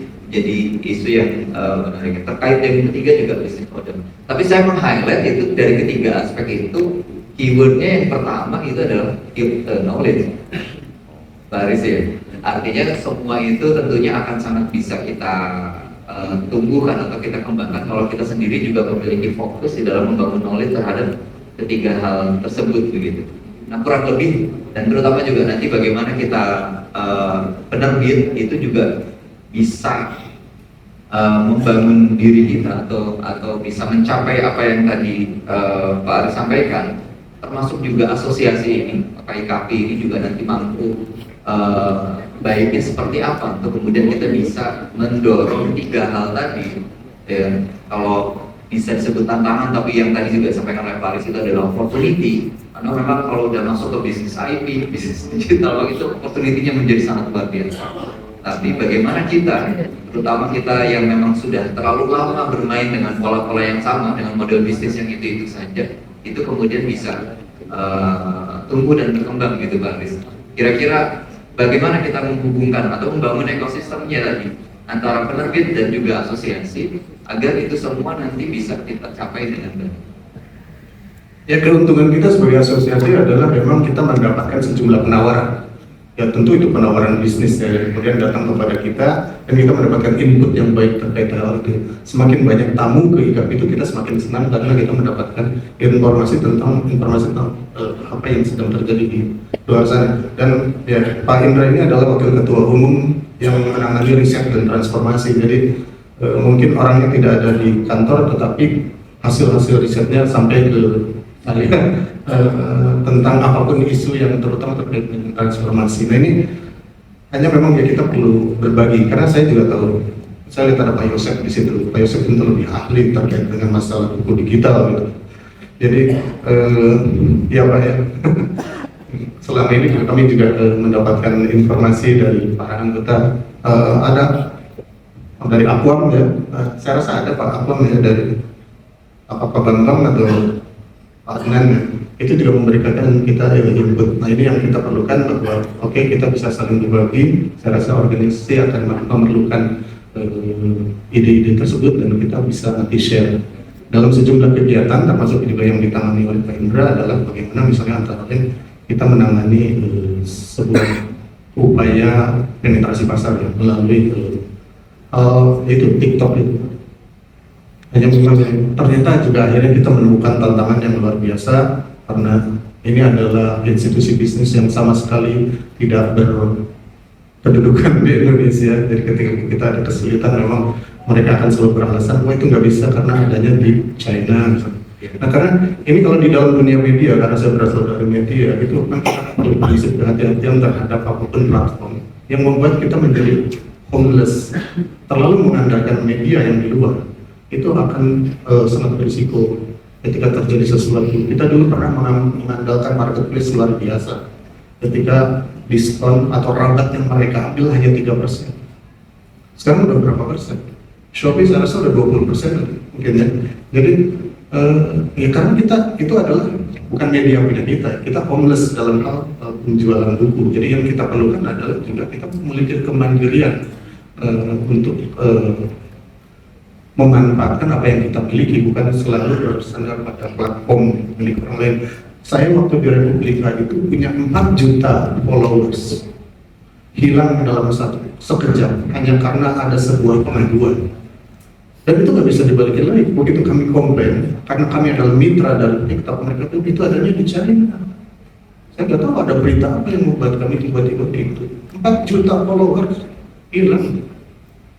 isu yang menarik. Terkait yang ketiga juga business model, tapi saya meng-highlight itu dari ketiga aspek itu, keywordnya yang pertama itu adalah knowledge Pak Aris ya. Artinya semua itu tentunya akan sangat bisa kita tumbuhkan atau kita kembangkan kalau kita sendiri juga memiliki fokus di dalam membangun knowledge terhadap ketiga hal tersebut begitu. Nah kurang lebih, dan terutama juga nanti bagaimana kita penerbit itu juga bisa membangun diri kita atau bisa mencapai apa yang tadi Pak Aris sampaikan, termasuk juga asosiasi ini, KIKP ini juga nanti mampu baiknya seperti apa untuk kemudian kita bisa mendorong tiga hal tadi ya. Kalau bisa disebut tantangan, tapi yang tadi juga disampaikan oleh Pak Aris itu adalah opportunity, karena memang kalau udah masuk ke bisnis IP, bisnis digital itu opportunity-nya menjadi sangat luar biasa. Tapi bagaimana kita, terutama kita yang memang sudah terlalu lama bermain dengan pola-pola yang sama, dengan model bisnis yang itu saja, itu kemudian bisa tumbuh dan berkembang gitu Pak Aris. Kira-kira bagaimana kita menghubungkan atau membangun ekosistemnya tadi antara penerbit dan juga asosiasi agar itu semua nanti bisa kita capai dengan baik. Ya, keuntungan kita sebagai asosiasi adalah memang kita mendapatkan sejumlah penawaran. Ya tentu itu penawaran bisnis ya, kemudian datang kepada kita dan kita mendapatkan input yang baik terkait hal itu. Semakin banyak tamu ke IKP itu kita semakin senang karena kita mendapatkan informasi tentang apa yang sedang terjadi di luar sana. Dan ya Pak Indra ini adalah wakil ketua umum yang menangani riset dan transformasi. Jadi mungkin orangnya tidak ada di kantor, tetapi hasil-hasil risetnya sampai ke saya tentang apapun isu yang terutama terkait dengan transformasi. Nah ini hanya memang ya kita perlu berbagi, karena saya juga tahu, saya lihat ada Pak Yosef di situ. Pak Yosef tentu lebih ahli terkait dengan masalah buku digital gitu. Jadi ya Pak ya, selama ini kami juga mendapatkan informasi dari para anggota, ada dari Aquam ya, saya rasa ada Pak Aquam ya, dari Pak Bambang atau Pak Adnan, itu juga memberikan kita input. Nah ini yang kita perlukan, bahwa oke, kita bisa saling berbagi. Saya rasa organisasi akan memerlukan ide-ide tersebut dan kita bisa nanti share dalam sejumlah kegiatan, termasuk juga yang ditangani oleh Pak Indra adalah bagaimana misalnya antara lain kita menangani sebuah upaya penetrasi pasar ya, melalui itu TikTok itu. Hanya memang ternyata juga akhirnya kita menemukan tantangan yang luar biasa karena ini adalah institusi bisnis yang sama sekali tidak berkedudukan di Indonesia. Jadi ketika kita ada kesulitan memang mereka akan selalu beralasan, wah itu nggak bisa karena adanya di China. Nah karena ini kalau di dalam dunia media, karena saya berasal dari media, itu kan kita perlu prinsip kehati-hatian terhadap apapun platform yang membuat kita menjadi homeless, terlalu mengandalkan media yang di luar, itu akan sangat berisiko ketika terjadi sesuatu. Kita dulu pernah mengandalkan marketplace luar biasa, ketika diskon atau rabat yang mereka ambil hanya 3%. Sekarang udah berapa persen? Shopee saya rasa udah 20% mungkin ya. Jadi ya karena kita itu adalah bukan media punya kita homeless dalam hal penjualan buku. Jadi yang kita perlukan adalah juga kita memiliki kemandirian untuk memanfaatkan apa yang kita miliki, bukan selalu bersandar pada platform milik orang lain. Saya waktu di Republika itu punya 4 juta followers, hilang dalam sekejap hanya karena ada sebuah pengaduan. Dan itu nggak bisa dibalikin lagi. Begitu kami komplain, karena kami adalah mitra dari TikTok, mereka tuh itu adanya di China. Saya nggak tahu ada berita apa yang membuat kami tiba-tiba gitu. 4 juta followers hilang.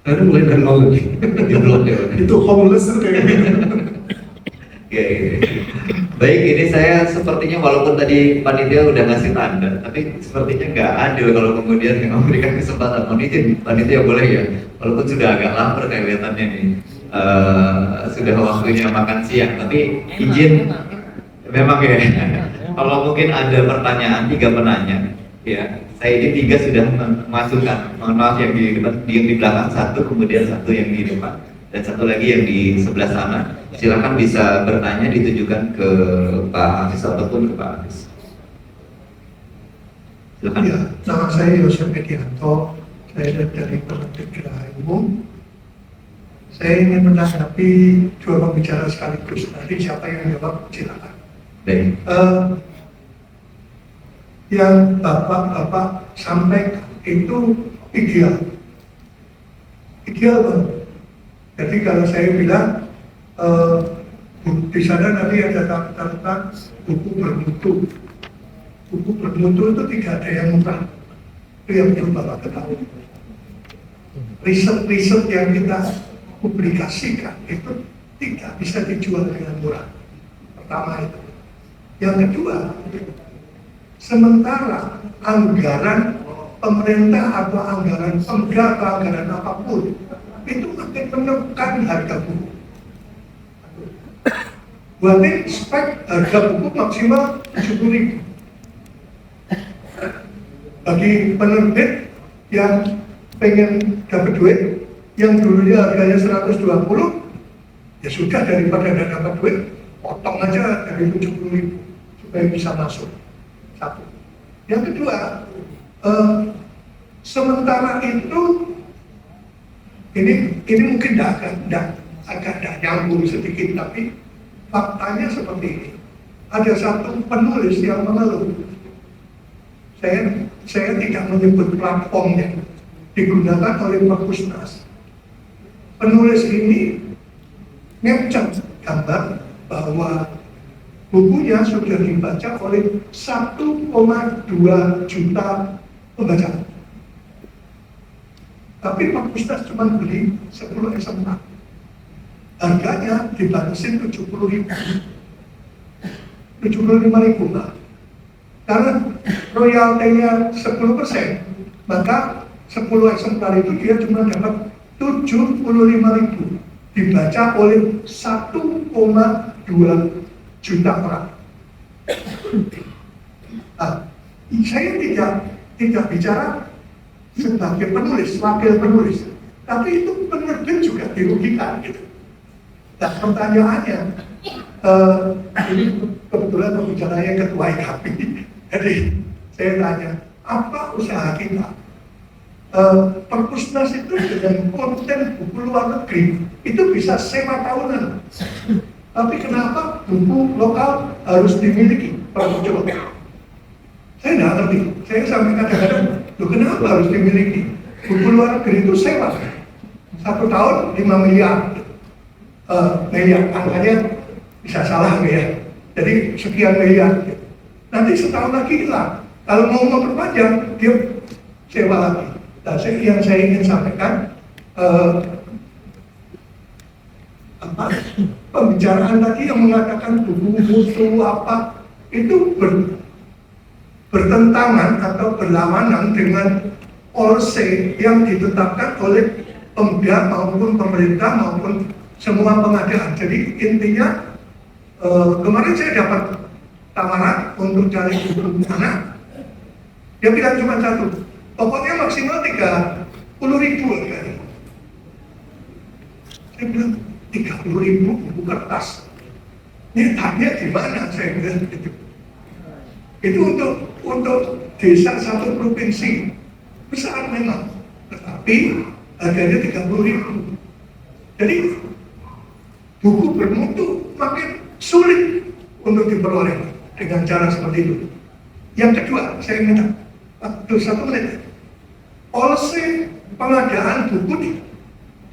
Akhirnya mulai dari nol lagi. Itu homeless kayak gitu. Ya. Baik, ini saya sepertinya walaupun tadi panitia udah ngasih tanda, tapi sepertinya nggak adil kalau kemudian yang memberikan kesempatan. Panitia boleh ya, walaupun sudah agak lapar kelihatannya nih, sudah waktunya makan siang. Tapi izin, memang ya. Kalau mungkin ada pertanyaan 3 penanya, ya. Saya ini 3 sudah memasukkan. Mohon maaf yang di belakang 1, kemudian 1 yang di depan, dan 1 lagi yang di sebelah sana. Silakan bisa bertanya, ditujukan ke Pak Hafiz ataupun ke Pak Hafiz. Silakan. Ya, nama saya Yosef Edianto, saya dari Penerbit Geraha Umum. Saya ingin menanggapi 2 pembicara sekaligus. Nanti siapa yang jawab, silakan. Baik. Yang Bapak sampaikan itu ideal banget. Jadi kalau saya bilang di sana nanti ada tentang buku bermutu itu tidak ada yang murah, itu yang perlu Bapak ketahui. Riset yang kita publikasikan itu tidak bisa dijual dengan murah. Pertama itu. Yang kedua, sementara anggaran pemerintah atau anggaran pemda atau anggaran apapun itu makin menekan harga buku. Berarti spek harga buku maksimal 70.000. Bagi penerbit yang pengen dapat duit, yang dulunya harganya 120, ya sudah, daripada tidak dapat duit, potong aja dari 70.000 supaya bisa masuk. 1. Yang kedua, sementara itu ini mungkin agak nyambung sedikit, tapi faktanya seperti ini. Ada satu penulis yang mengeluh, saya tidak menyebut platformnya, digunakan oleh Perpusnas. Penulis ini ngecap gambar bahwa bukunya sudah dibaca oleh 1,2 juta pembaca. Tapi Perpusnas cuma beli 10 eksemplar. Harganya dibatasin 70.000. 75.000 lah. Karena royaltinya 10%, maka 10 eksemplar itu dia cuma dapat 75.000, dibaca oleh 1,2 juta orang. Nah, saya tidak bicara sebagai penulis, wakil penulis, tapi itu penerbit juga dirugikan gitu. Nah, pertanyaannya, ini kebetulan pembicaranya ketua IKP, jadi saya tanya, apa usaha kita? Perpusnas itu dengan konten buku luar negeri itu bisa sewa tahunan, tapi kenapa buku lokal harus dimiliki? Coba, saya nggak ngerti. Saya sampai kadang-kadang, kenapa harus dimiliki? Buku luar negeri itu sewa 1 tahun 5 miliar. miliar, angkanya bisa salah nggak ya? Jadi sekian miliar. Nanti setahun lagi hilang. Kalau mau memperpanjang, dia sewa lagi. Dan yang saya ingin sampaikan, pembicaraan tadi yang mengatakan buku mutu apa itu bertentangan atau berlawanan dengan policy yang ditetapkan oleh Pemda maupun pemerintah maupun semua pengadaan. Jadi intinya kemarin saya dapat tawaran untuk cari buku anak. Dia bilang cuma satu, pokoknya maksimal 30.000 harganya. Saya bilang 30.000 buku kertas. Nyetanya di mana? Saya bilang gitu. Itu untuk desa satu provinsi besar memang, tetapi harganya 30.000. Jadi buku bermutu makin sulit untuk diperoleh dengan cara seperti itu. Yang kedua, saya minta waktu 1 menit. Policy pengadaan buku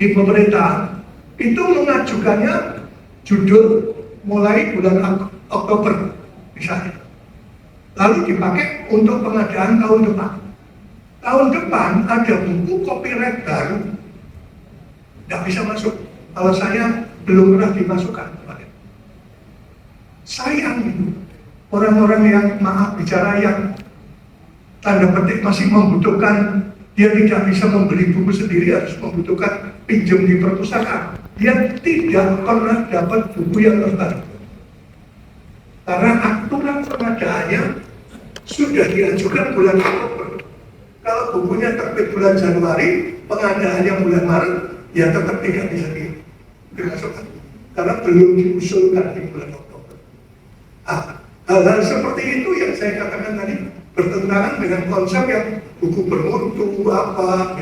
di pemerintahan itu mengajukannya judul mulai bulan Oktober misalnya, lalu dipakai untuk pengadaan tahun depan. Tahun depan ada buku copyright baru, nggak bisa masuk kalau saya belum pernah dimasukkan. Sayang itu orang-orang yang maaf bicara yang tanda petik masih membutuhkan, dia tidak bisa membeli buku sendiri, harus membutuhkan pinjam di perpustakaan. Dia tidak pernah dapat buku yang terbaru karena aturan pengadaannya sudah diajukan bulan Oktober. Kalau bukunya terbit bulan Januari, pengadaannya bulan Maret, ya tetap tidak bisa dimasukkan karena belum diusulkan di bulan Oktober. Hal-hal seperti itu yang saya katakan tadi bertentangan dengan konsep yang buku bermutu apa.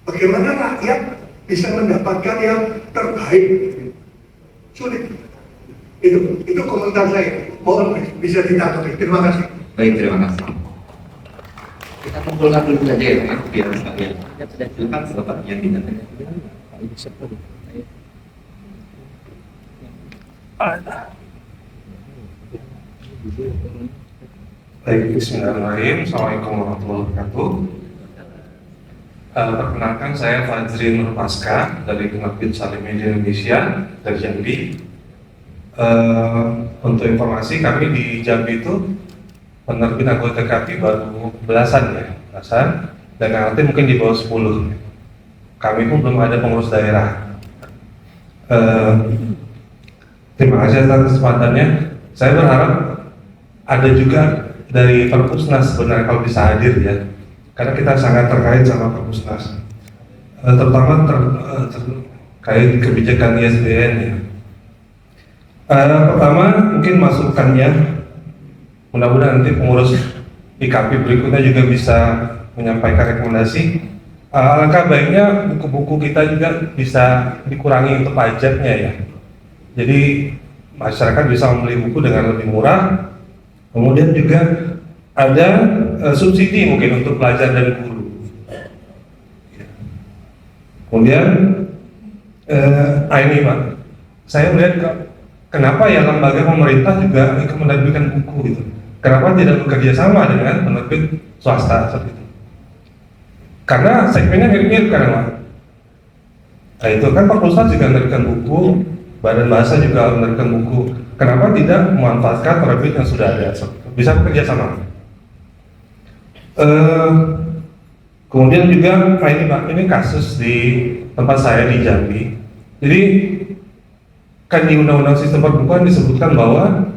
Bagaimana rakyat bisa mendapatkan yang terbaik? Sulit. Itu komentar saya. Mohon bisa ditanggapi. Terima kasih. Baik, terima kasih. Kita kumpulkan dulu saja ya, Pak, biar sekalian. Silakan Bapak yang ditanya. Baik, bismillahirrahmanirrahim. Assalamualaikum warahmatullahi wabarakatuh. Perkenalkan, saya Fajri Nur Pasca dari Penerbit Salim Media Indonesia dari Jambi. Untuk informasi, kami di Jambi itu penerbit anggota KAPI baru belasan, dan nanti mungkin di bawah 10. Kami pun belum ada pengurus daerah. Terima kasih atas kesempatannya. Saya berharap ada juga dari Perpusnas sebenarnya kalau bisa hadir ya, karena kita sangat terkait sama Perpusnas, terutama terkait kebijakan ISBN ya. Pertama mungkin masukannya, mudah-mudahan nanti pengurus IKAPI berikutnya juga bisa menyampaikan rekomendasi. Alangkah baiknya buku-buku kita juga bisa dikurangi untuk pajaknya ya. Jadi masyarakat bisa membeli buku dengan lebih murah. Kemudian juga ada subsidi mungkin untuk pelajar dan guru. Kemudian ini Pak, saya melihat kenapa ya lembaga pemerintah juga ikut menerbitkan buku gitu. Kenapa tidak bekerja sama dengan penerbit swasta seperti itu? Karena segmennya mirip-mirip kan Pak. Nah itu kan Perpusnas juga menerbitkan buku, Badan Bahasa juga menerbitkan buku. Kenapa tidak memanfaatkan penerbit yang sudah ada? Bisa bekerja sama. Kemudian juga ini Pak, ini kasus di tempat saya di Jambi. Jadi kan di Undang-Undang Sistem Perbukuan disebutkan bahwa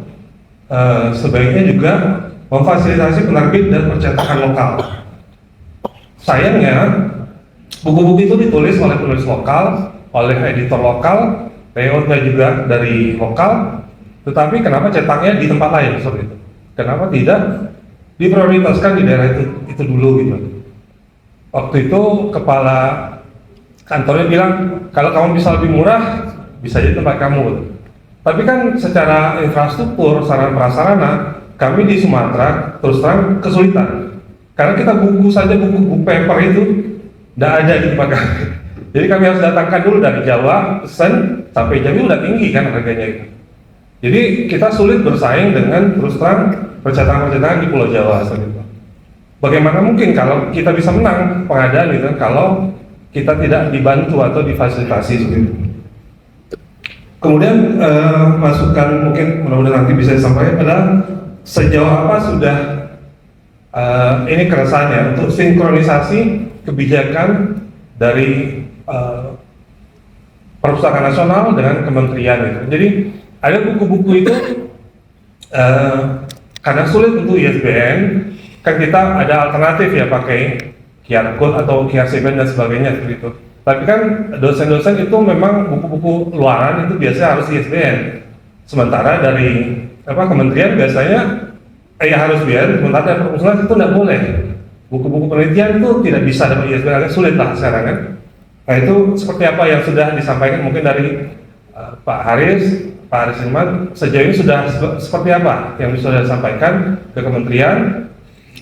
sebaiknya juga memfasilitasi penerbit dan percetakan lokal. Sayangnya buku-buku itu ditulis oleh penulis lokal, oleh editor lokal, layoutnya juga dari lokal, tetapi kenapa cetaknya di tempat lain seperti itu? Kenapa tidak diprioritaskan di daerah itu dulu gitu? Waktu itu kepala kantornya bilang kalau kamu bisa lebih murah bisa jadi tempat kamu. Tapi kan secara infrastruktur, sarana prasarana kami di Sumatera terus terang kesulitan. Karena kita buku saja buku paper itu tidak ada di tempat kami. Jadi kami harus datangkan dulu dari Jawa, pesen sampai Jambi udah tinggi kan harganya itu. Jadi kita sulit bersaing dengan terus terang percetakan-percetakan di Pulau Jawa seperti itu. Bagaimana mungkin kalau kita bisa menang pengadaan itu kalau kita tidak dibantu atau difasilitasi seperti itu. Kemudian masukan mungkin mudah-mudahan nanti bisa disampaikan adalah sejauh apa sudah ini keresahannya untuk sinkronisasi kebijakan dari Perpustakaan Nasional dengan kementerian itu. Jadi ada buku-buku itu karena sulit untuk ISBN, kan kita ada alternatif ya pakai QR code atau QR segmen dan sebagainya seperti itu. Tapi kan dosen-dosen itu memang buku-buku luaran itu biasanya harus ISBN. Sementara dari kementerian biasanya harus ISBN, sementara dari perpustakaan itu tidak boleh. Buku-buku penelitian itu tidak bisa dapat ISBN, agak sulit lah sekarang kan. Nah itu seperti apa yang sudah disampaikan mungkin dari Pak Haris Ilman, sejauh ini sudah seperti apa yang sudah disampaikan ke kementerian?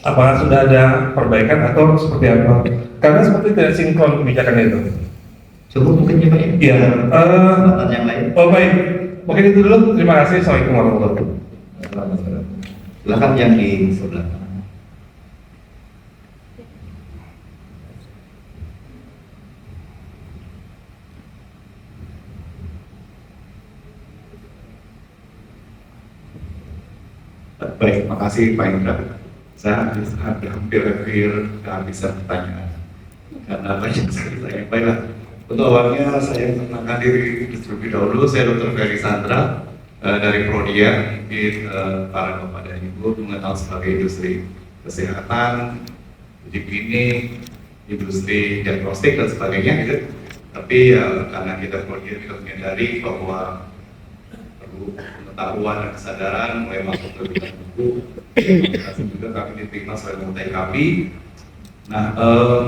Apakah sudah ada perbaikan atau seperti apa? Karena seperti tidak sinkron kebijakan itu. Cukup mungkin ya Pak ya? Iya. Yang lain. Oh baik, mungkin itu dulu. Terima kasih. Assalamualaikum warahmatullahi wabarakatuh. Silakan yang di sebelah. Baik, makasih Pak Indra. Saya hampir kehabisan pertanyaan karena banyak sekali saya. Baiklah, untuk awalnya saya mengenalkan diri terlebih dahulu. Saya Dr. Ferry Sandra dari Prodia. Mungkin para bapak dan ibu mengenal sebagai industri kesehatan, uji klinik, industri diagnostik dan sebagainya gitu. Tapi karena kita Prodia juga menyadari bahwa perlu pengetahuan dan kesadaran mulai masuk ke bidang buku. Juga kami diterima sebagai multi KAPI. Nah,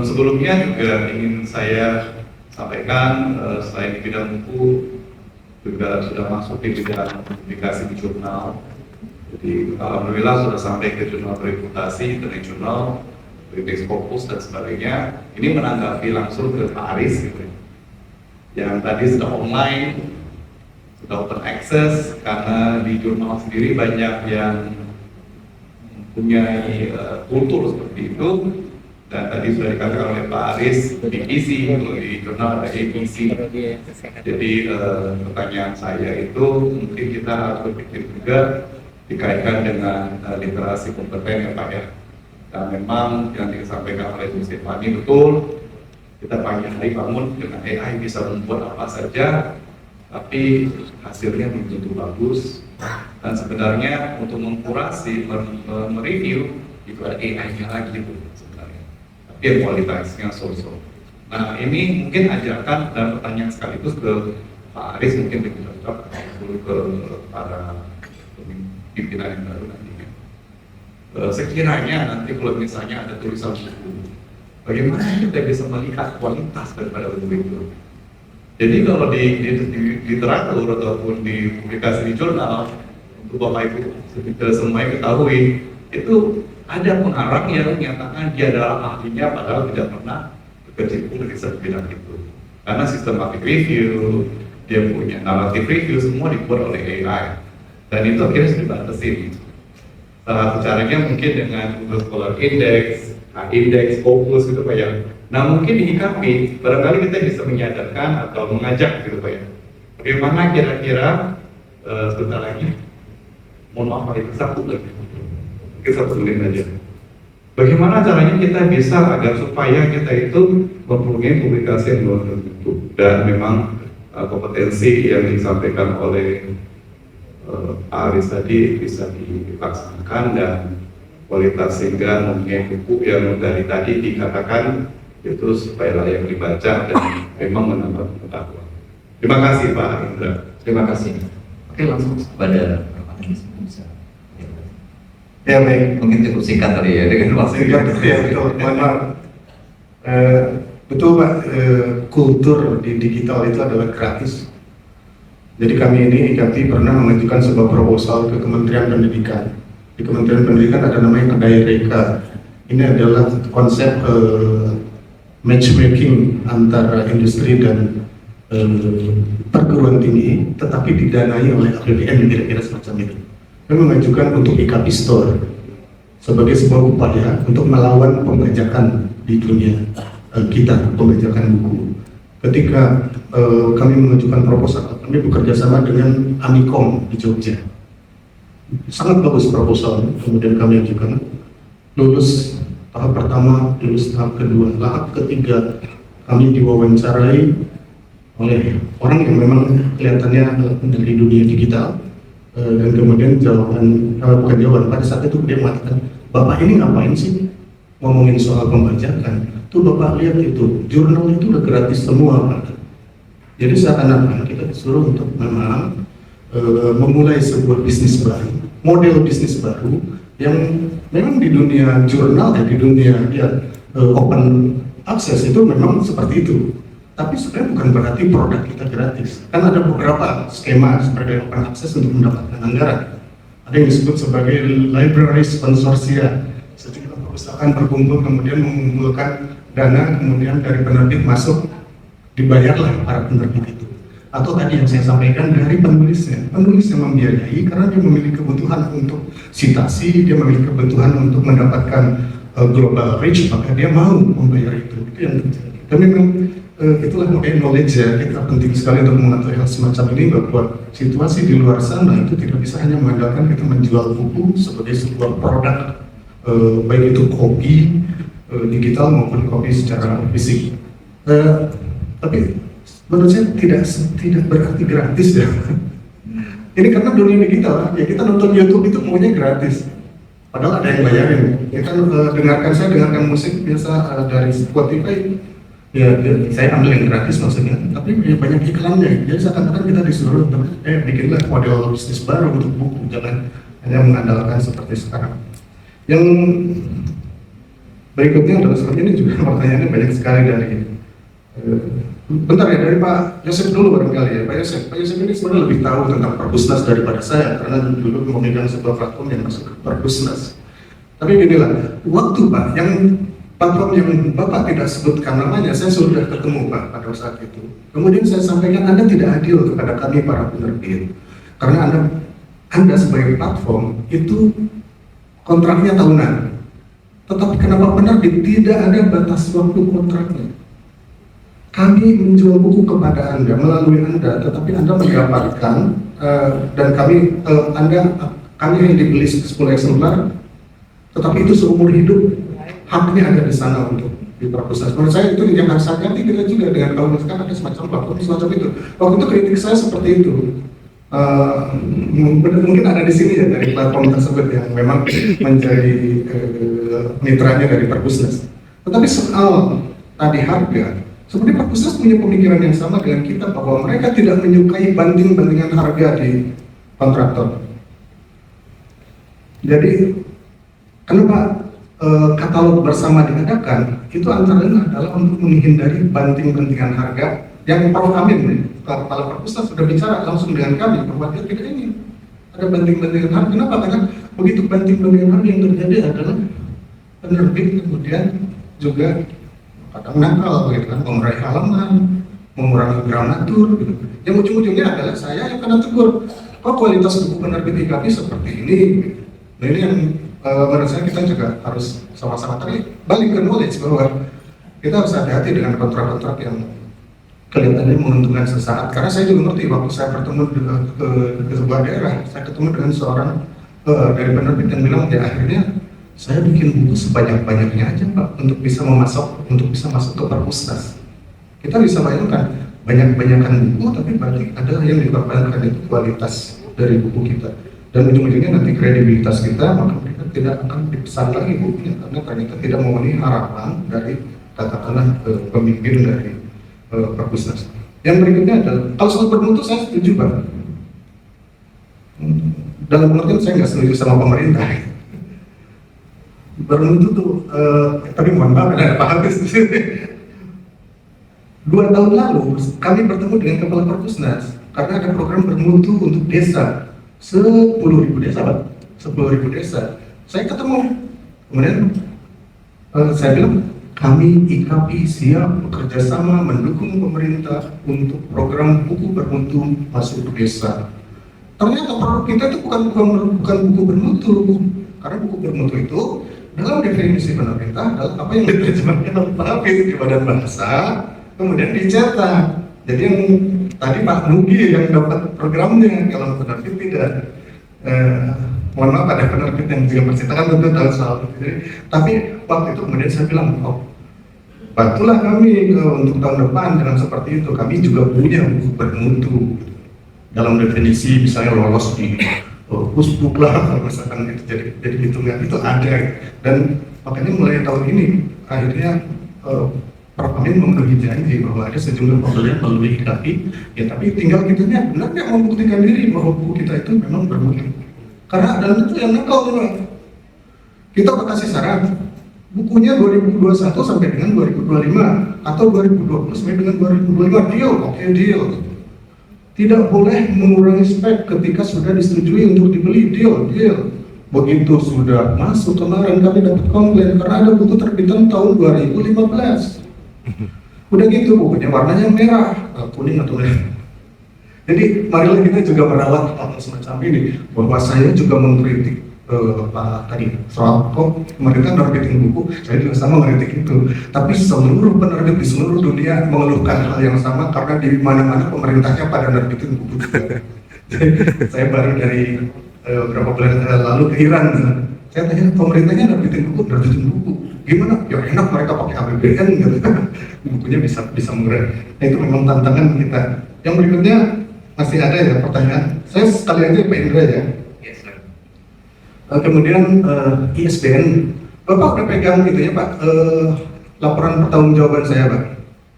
sebelumnya juga ingin saya sampaikan selain di bidang buku juga sudah masuk di bidang publikasi di jurnal. Jadi alhamdulillah sudah sampai ke jurnal bereputasi, internasional, British Scopus dan sebagainya. Ini menanggapi langsung ke Pak Aris gitu. Yang tadi sudah online, sudah open access karena di jurnal sendiri banyak yang mempunyai kultur seperti itu. Dan tadi sudah dikatakan oleh Pak Aris, BBC, di jurnal ada ABC. Jadi pertanyaan saya itu mungkin kita harus berpikir juga dikaitkan dengan literasi kompeten ya Pak ya. Dan memang yang disampaikan oleh Bu Stefani betul, kita pagi hari bangun dengan AI bisa membuat apa saja, tapi hasilnya belum tentu bagus. Dan sebenarnya untuk mengkurasi, mereview itu ada AI-nya lagi itu sebenarnya. Tapi yang kualitasnya so-so. Nah ini mungkin ajakan dan pertanyaan sekaligus ke Pak Aris, mungkin lebih cocok dulu ke para pimpinan yang baru nantinya. Sekiranya nanti kalau misalnya ada tulisan buku, bagaimana kita bisa melihat kualitas daripada buku itu? Jadi kalau di literatur ataupun di publikasi di jurnal, untuk Bapak Ibu semua ketahui, itu ada pengarang yang menyatakan dia adalah ahlinya padahal tidak pernah berkecimpung di bidang itu. Karena systematic review, dia punya narrative review, semua dibuat oleh AI. Dan itu akhirnya sudah dibatasi. Salah satu caranya mungkin dengan Google Scholar Index, Index, Scopus gitu Pak ya. Nah mungkin di IKP, barangkali kita bisa menyadarkan atau mengajak gitu Pak ya. Bagaimana kira-kira sebentar lagi, mohon maaf Pak, satu lagi, mungkin 1 menit aja. Bagaimana caranya kita bisa agar supaya kita itu mempunyai publikasi yang luar tentu dan memang kompetensi yang disampaikan oleh Aris tadi bisa dilaksanakan dan kualitas sehingga mempunyai buku yang dari tadi dikatakan itu supaya layak dibaca dan memang menambah pengetahuan. Terima kasih Pak Indra. Terima kasih. Oke langsung kepada Bapak Anies bisa. Ya baik. Mungkin cukup singkat tadi ya dengan waktu Ya betul. Mohon maaf. Betul Pak. Kultur di digital itu adalah gratis. Jadi kami ini IKAPI pernah mengajukan sebuah proposal ke Kementerian Pendidikan. Di Kementerian Pendidikan ada namanya kedai reka. Ini adalah konsep matchmaking antara industri dan perguruan tinggi, tetapi didanai oleh APBN kira-kira semacam itu. Kami mengajukan untuk IKP Store sebagai sebuah upaya untuk melawan pembajakan di dunia kita, pembajakan buku. Ketika kami mengajukan proposal, kami bekerja sama dengan Amikom di Jogja. Sangat bagus proposal, kemudian kami ajukan, lulus tahap pertama, lulus tahap kedua, tahap ketiga kami diwawancarai oleh orang yang memang kelihatannya dari dunia digital, dan kemudian bukan jawaban, pada saat itu dia mengatakan, Bapak ini ngapain sih ngomongin soal pembajakan? Tuh Bapak lihat itu, jurnal itu udah gratis semua. Jadi seakan-akan kita disuruh untuk memang memulai sebuah bisnis baru, model bisnis baru yang memang di dunia jurnal di dunia open access itu memang seperti itu. Tapi sebenarnya bukan berarti produk kita gratis. Kan ada beberapa skema seperti open access untuk mendapatkan anggaran. Ada yang disebut sebagai libraries consortia. Sejumlah perpustakaan berkumpul kemudian mengumpulkan dana, kemudian dari penerbit masuk, dibayarlah para penerbit itu. Atau tadi yang saya sampaikan dari penulisnya. Penulis yang membiayai karena dia memiliki kebutuhan untuk citasi, dia memiliki kebutuhan untuk mendapatkan global reach, maka dia mau membayar itu. Itu yang terjadi. Dan memang itulah makanya knowledge ya, kita penting sekali untuk mengetahui hal semacam ini, bahwa situasi di luar sana itu tidak bisa hanya mengandalkan kita menjual buku sebagai sebuah produk, baik itu kopi digital maupun kopi secara fisik. Tapi menurut saya tidak berarti gratis ya. Ini karena dunia digital ya, kita nonton YouTube itu maunya gratis, padahal ada yang bayarin. Kita saya dengarkan musik biasa dari Spotify. Ya, saya ambil yang gratis maksudnya, tapi ya banyak iklannya. Jadi seakan-akan kita disuruh untuk bikinlah model bisnis baru untuk buku, jangan hanya mengandalkan seperti sekarang. Yang berikutnya adalah seperti ini juga pertanyaannya banyak sekali dari bentar ya, dari Pak Yosef dulu barangkali ya. Pak Yosef ini sebenarnya lebih tahu tentang Perpusnas daripada saya, karena dulu memegang sebuah platform yang masuk ke Perpusnas. Tapi inilah waktu Pak, yang platform yang Bapak tidak sebutkan namanya, saya sudah ketemu Pak pada saat itu. Kemudian saya sampaikan Anda tidak adil kepada kami para penerbit, karena Anda sebagai platform itu kontraknya tahunan. Tetapi kenapa penerbit tidak ada batas waktu kontraknya? Kami menjual buku kepada Anda melalui Anda, tetapi Anda mendapatkan dan kami yang dibeli 10 eksemplar, tetapi itu seumur hidup. Haknya ada di sana untuk di Perpusnas. Menurut saya itu yang harus hati-hati kita juga dengan kalau misalkan ada semacam platform semacam itu. Waktu itu kritik saya seperti itu. Mungkin ada di sini ya dari platform tersebut yang memang menjadi mitranya dari Perpusnas. Tetapi soal tadi harga, sebenarnya Perpusnas punya pemikiran yang sama dengan kita, bahwa mereka tidak menyukai banding-bandingan harga di kontraktor. Jadi kenapa katalog bersama diadakan, itu antara lain adalah untuk menghindari banting-bantingan harga yang Prof. Amin, Kepala Perpusnas sudah bicara langsung dengan kami bahwa dia tidak ingin ada banting-bantingan harga. Kenapa? Karena begitu banting-bantingan harga yang terjadi adalah penerbit kemudian juga kadang nakal, begitu kan, mengurangi halaman, mengurangi gramatur, gitu. Yang ujung-ujungnya adalah saya yang kena tegur, kok kualitas buku penerbit IKP seperti ini. Nah ini yang menurut saya kita juga harus sama-sama balik ke knowledge, bahwa kita harus hati-hati dengan kontrak-kontrak yang kelihatannya menguntungkan sesaat. Karena saya juga ngerti waktu saya bertemu ke sebuah daerah, saya ketemu dengan seorang dari penerbit yang bilang, ya akhirnya saya bikin buku sebanyak-banyaknya aja Pak untuk bisa masuk ke Perpusnas. Kita bisa bayangkan banyak-banyakan buku, tapi balik ada yang dikorbankan itu kualitas dari buku kita. Dan ujung-ujungnya nanti kredibilitas kita, maka mereka tidak akan dipesan lagi bukunya, karena ternyata tidak memenuhi harapan dari katakanlah pemimpin dari Perpusnas. Yang berikutnya adalah, kalau soal bermutu saya setuju Pak. Dalam pengertian saya nggak setuju sama pemerintah. Bermutu tuh, tapi mohon maaf ada Pak Hafiz di sini. 2 tahun lalu kami bertemu dengan Kepala Perpusnas karena ada program bermutu untuk desa. 10.000 desa Pak, 10.000 desa. Saya ketemu, kemudian saya bilang, kami IKAPI siap bekerja sama mendukung pemerintah untuk program buku bermutu masuk desa. Ternyata produk kita itu bukan buku bermutu, karena buku bermutu itu dalam definisi pemerintah adalah apa yang diterjemahkan oleh Pak Hafiz di Badan Bahasa, kemudian dicetak. Jadi yang tadi Pak Nugi yang dapat programnya, kalau penerbit tidak. Mohon maaf ada penerbit yang juga percetakan tentu tahu soal itu. Tapi waktu itu kemudian saya bilang, oh bantulah kami untuk tahun depan dengan seperti itu. Kami juga punya buku bermutu dalam definisi misalnya lolos di Pusbuk lah kalau misalkan itu jadi hitungan itu ada. Dan makanya mulai tahun ini akhirnya Perpamin memenuhi janji bahwa ada sejumlah pembelian melalui IKAPI, ya tapi tinggal kitanya benar nggak membuktikan diri bahwa buku kita itu memang bermutu. Karena ada itu yang nakal memang. Kita kasih saran, bukunya 2021 sampai dengan 2025 atau 2020 sampai dengan 2025 deal, oke deal. Tidak boleh mengurangi spek ketika sudah disetujui untuk dibeli, deal. Begitu sudah masuk kemarin kami dapat komplain karena ada buku terbitan tahun 2015. Udah gitu bukunya warnanya merah, kuning atau merah. Jadi marilah kita juga merawat hal semacam ini. Bahwa saya juga mengkritik Pak tadi soal kok pemerintah nerbitin buku, saya juga sama mengkritik itu. Tapi seluruh penerbit di seluruh dunia mengeluhkan hal yang sama karena di mana-mana pemerintahnya pada nerbitin buku juga. Jadi saya baru dari beberapa bulan lalu ke Iran. Saya tanya pemerintahnya nerbitin buku. Gimana? Ya enak mereka pakai APBN gitu. Bukunya bisa murah. Nah, itu memang tantangan kita. Yang berikutnya masih ada ya pertanyaan. Saya sekali aja Pak Indra ya. Yes, sir. Kemudian ISBN. Bapak udah pegang gitu ya Pak laporan pertanggungjawaban saya Pak.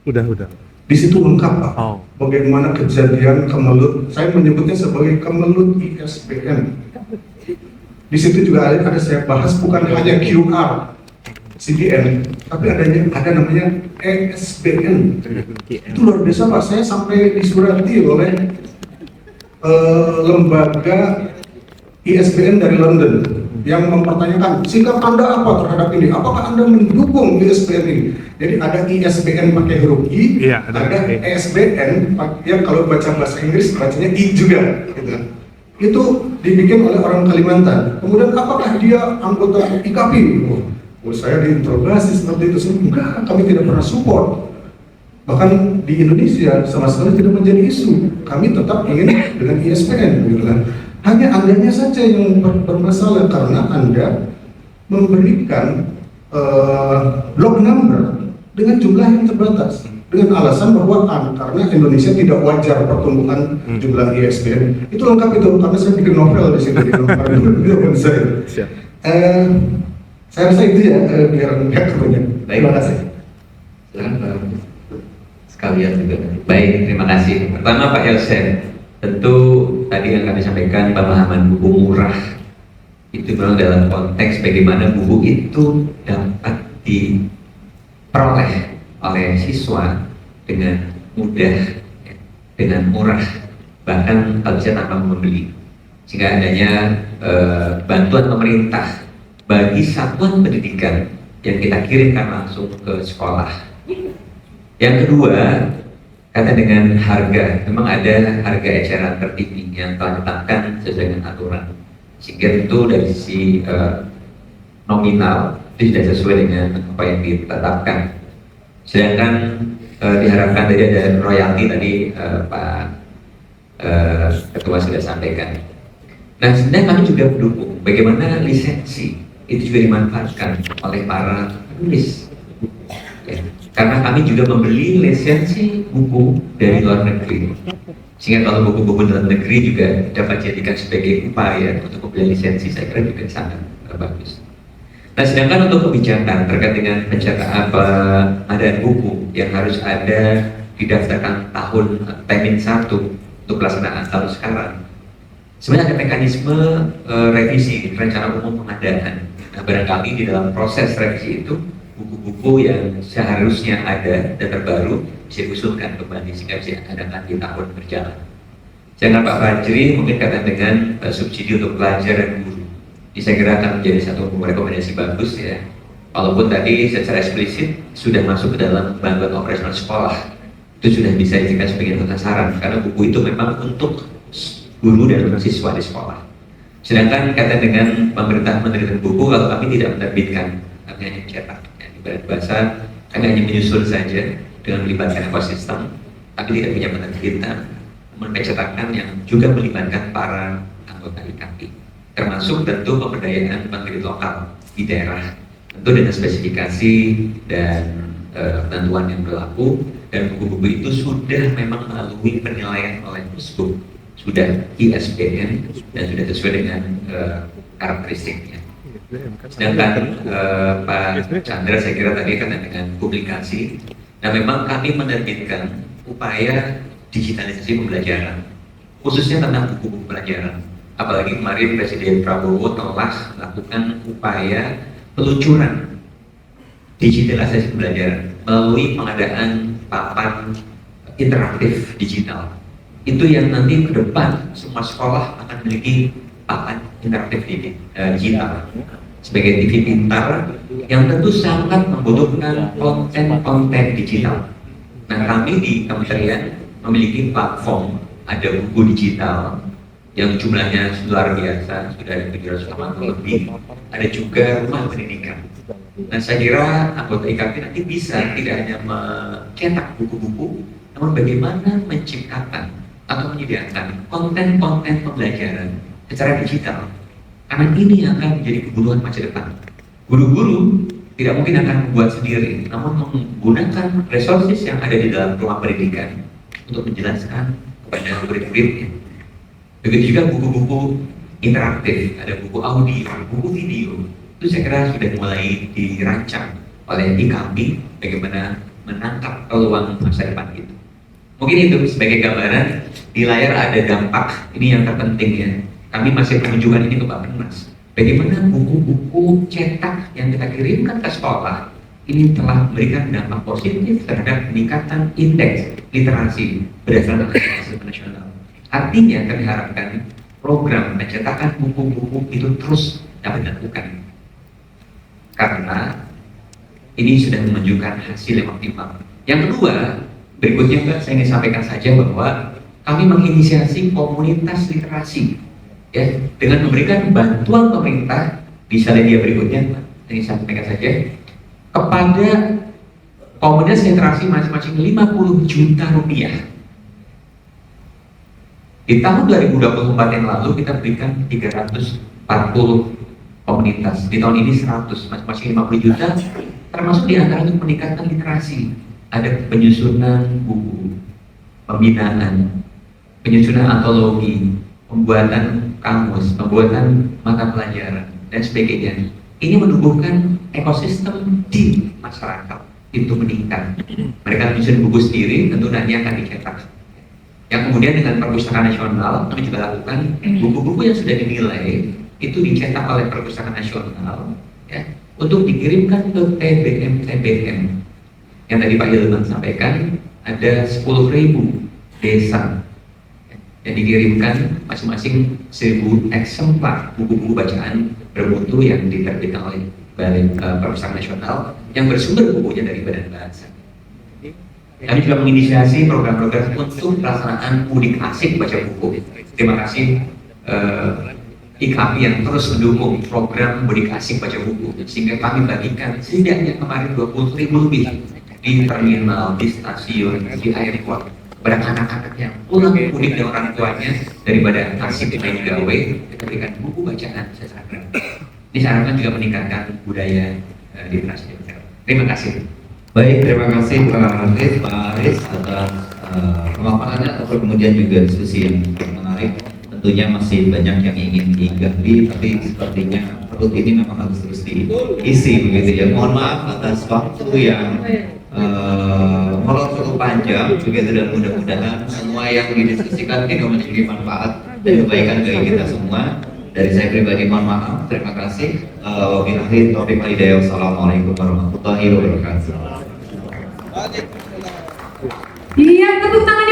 Udah. Di situ lengkap Pak. Oh. Bagaimana kejadian kemelut. Saya menyebutnya sebagai kemelut ISBN. Di situ juga ada saya bahas bukan hanya QR. CDN, tapi ada namanya ESBN. Itu luar biasa Pak, saya sampai disurati oleh lembaga ISBN dari London yang mempertanyakan sikap Anda apa terhadap ini, apakah Anda mendukung ISBN ini. Jadi ada ISBN pakai huruf I, Iya, ada ESBN yang kalau baca bahasa Inggris bacanya I juga gitu. Itu dibikin oleh orang Kalimantan. Kemudian apakah dia anggota IKAPI? Saya diinterogasi seperti itu, enggak, kami tidak pernah support. Bahkan di Indonesia sama sekali tidak menjadi isu. Kami tetap ingin dengan ISBN, gitu kan. Hanya Andanya saja yang bermasalah karena Anda memberikan log number dengan jumlah yang terbatas, dengan alasan bahwa karena Indonesia tidak wajar pertumbuhan jumlah ISBN. Itu lengkap itu, karena saya bikin novel di sini di novel saya. Saya rasa itu ya, biar enggak kebanyakan. Terima kasih. Silakan sekalian juga. Baik, terima kasih. Pertama Pak Yosef, tentu tadi yang kami sampaikan pemahaman buku murah itu memang dalam konteks bagaimana buku itu dapat diperoleh oleh siswa dengan mudah, dengan murah, bahkan kalau bisa tanpa membeli. Sehingga adanya bantuan pemerintah bagi satuan pendidikan yang kita kirimkan langsung ke sekolah. Yang kedua, kata dengan harga, memang ada harga eceran tertinggi yang telah ditetapkan sesuai dengan aturan. Sehingga itu dari sisi nominal tidak sesuai dengan apa yang ditetapkan. Sedangkan diharapkan tadi ada royalti tadi Pak Ketua sudah sampaikan. Nah, sebenarnya kami juga mendukung bagaimana lisensi itu juga dimanfaatkan oleh para penulis. Ya. Karena kami juga membeli lisensi buku dari luar negeri. Sehingga kalau buku-buku dalam negeri juga dapat dijadikan sebagai upaya untuk pembelian lisensi, saya kira juga sangat bagus. Nah, sedangkan untuk kebijakan terkait dengan pencetakan pengadaan buku yang harus ada didaftarkan tahun Temin 1 untuk pelaksanaan tahun sekarang, sebenarnya ada mekanisme revisi rencana umum pengadaan. Nah, barangkali di dalam proses revisi itu buku-buku yang seharusnya ada dan terbaru bisa diusulkan kembali sehingga bisa diadakan di tahun berjalan. Jangan Pak Fajri mungkin kaitan dengan subsidi untuk pelajar dan guru. Ini saya kira akan menjadi satu rekomendasi bagus ya Walaupun tadi secara eksplisit sudah masuk ke dalam bantuan operasional sekolah, itu sudah bisa dijadikan sebagai sasaran karena buku itu memang untuk guru dan siswa di sekolah. Sedangkan kaitan dengan pemerintah menerbitkan buku, kalau kami tidak menerbitkan, kami hanya cetak. Ibarat bahasa, kami hanya menyusul saja dengan melibatkan ekosistem, tapi tidak punya penerbitan, namun pencetakan yang juga melibatkan para anggota IKP, termasuk tentu pemberdayaan penerbit lokal di daerah, tentu dengan spesifikasi dan ketentuan yang berlaku, dan buku-buku itu sudah memang melalui penilaian oleh Pusbuk, sudah ISBN dan sudah sesuai dengan karakteristiknya. Sedangkan Pak Chandra saya kira tadi kan dengan publikasi. Nah memang kami menerbitkan upaya digitalisasi pembelajaran, khususnya tentang buku-buku pelajaran. Apalagi kemarin Presiden Prabowo telah melakukan upaya peluncuran digitalisasi pembelajaran melalui pengadaan papan interaktif digital. Itu yang nanti ke depan semua sekolah akan memiliki papan interaktif digital sebagai TV pintar yang tentu sangat membutuhkan konten-konten digital. Nah kami di kementerian memiliki platform, ada buku digital yang jumlahnya luar biasa, sudah ada 780 lebih, ada juga rumah pendidikan. Nah saya kira anggota IKP nanti bisa tidak hanya mencetak buku-buku, namun bagaimana menciptakan atau menyediakan konten-konten pembelajaran secara digital. Karena ini akan menjadi kebutuhan masa depan. Guru-guru tidak mungkin akan membuat sendiri, namun menggunakan resources yang ada di dalam ruang pendidikan untuk menjelaskan kepada murid-muridnya. Begitu juga buku-buku interaktif, ada buku audio, buku video. Itu saya kira sudah mulai dirancang oleh IKP bagaimana menangkap peluang masa depan itu. Mungkin itu sebagai gambaran. Di layar ada dampak, ini yang terpenting ya. Kami masih menunjukkan ini ke Pak Penas. Bagaimana buku-buku cetak yang kita kirimkan ke sekolah ini telah memberikan dampak positif terhadap peningkatan indeks literasi berdasarkan hasil nasional. Artinya kami harapkan program pencetakan buku-buku itu terus dapat dilakukan. Karena ini sudah menunjukkan hasil yang optimal. Yang kedua, berikutnya Mbak, saya ingin sampaikan saja bahwa kami menginisiasi komunitas literasi, ya, dengan memberikan bantuan pemerintah di slide berikutnya, Mbak, saya ingin sampaikan saja kepada komunitas literasi masing-masing 50 juta rupiah. Di tahun 2024 yang lalu kita berikan 340 komunitas, di tahun ini 100, masing-masing 50 juta, termasuk di antara untuk peningkatan literasi. Ada penyusunan buku, pembinaan, penyusunan antologi, pembuatan kamus, pembuatan mata pelajaran, dan sebagainya. Ini menumbuhkan ekosistem di masyarakat itu meningkat. Mereka menyusun buku sendiri, tentu nanti akan dicetak. Yang kemudian dengan Perpustakaan Nasional, kami juga lakukan buku-buku yang sudah dinilai itu dicetak oleh Perpustakaan Nasional, ya, untuk dikirimkan ke TBM yang tadi Pak Hilman sampaikan. Ada 10.000 desa yang dikirimkan masing-masing 1.000 eksemplar buku-buku bacaan bermutu yang diterbitkan oleh Perpustakaan Nasional yang bersumber bukunya dari Badan Bahasa. Kami juga menginisiasi program-program untuk pelaksanaan mudik asik baca buku. Terima kasih IKP yang terus mendukung program mudik asik baca buku, sehingga kami bagikan setidaknya kemarin 20.000 lebih di terminal, di stasiun, di airport kepada anak-anak yang pulang mudik dengan orang tuanya daripada asik main gawe, kita berikan buku bacaan secara gratis. Ini saya harapkan juga meningkatkan budaya literasi. Terima kasih. Baik, terima kasih Pak Aris atas pemaparannya atau kemudian juga diskusi yang menarik. Tentunya masih banyak yang ingin digali, tapi sepertinya perut ini memang harus terus diisi begitu ya. Mohon maaf atas waktu yang molor cukup panjang begitu, dan mudah-mudahan semua yang didiskusikan itu menjadi manfaat dan kebaikan bagi kita semua. Dari saya pribadi mohon maaf, terima kasih. Wabillahi taufiq wal hidayah. Wassalamualaikum warahmatullahi wabarakatuh. Iya, tepuk tangan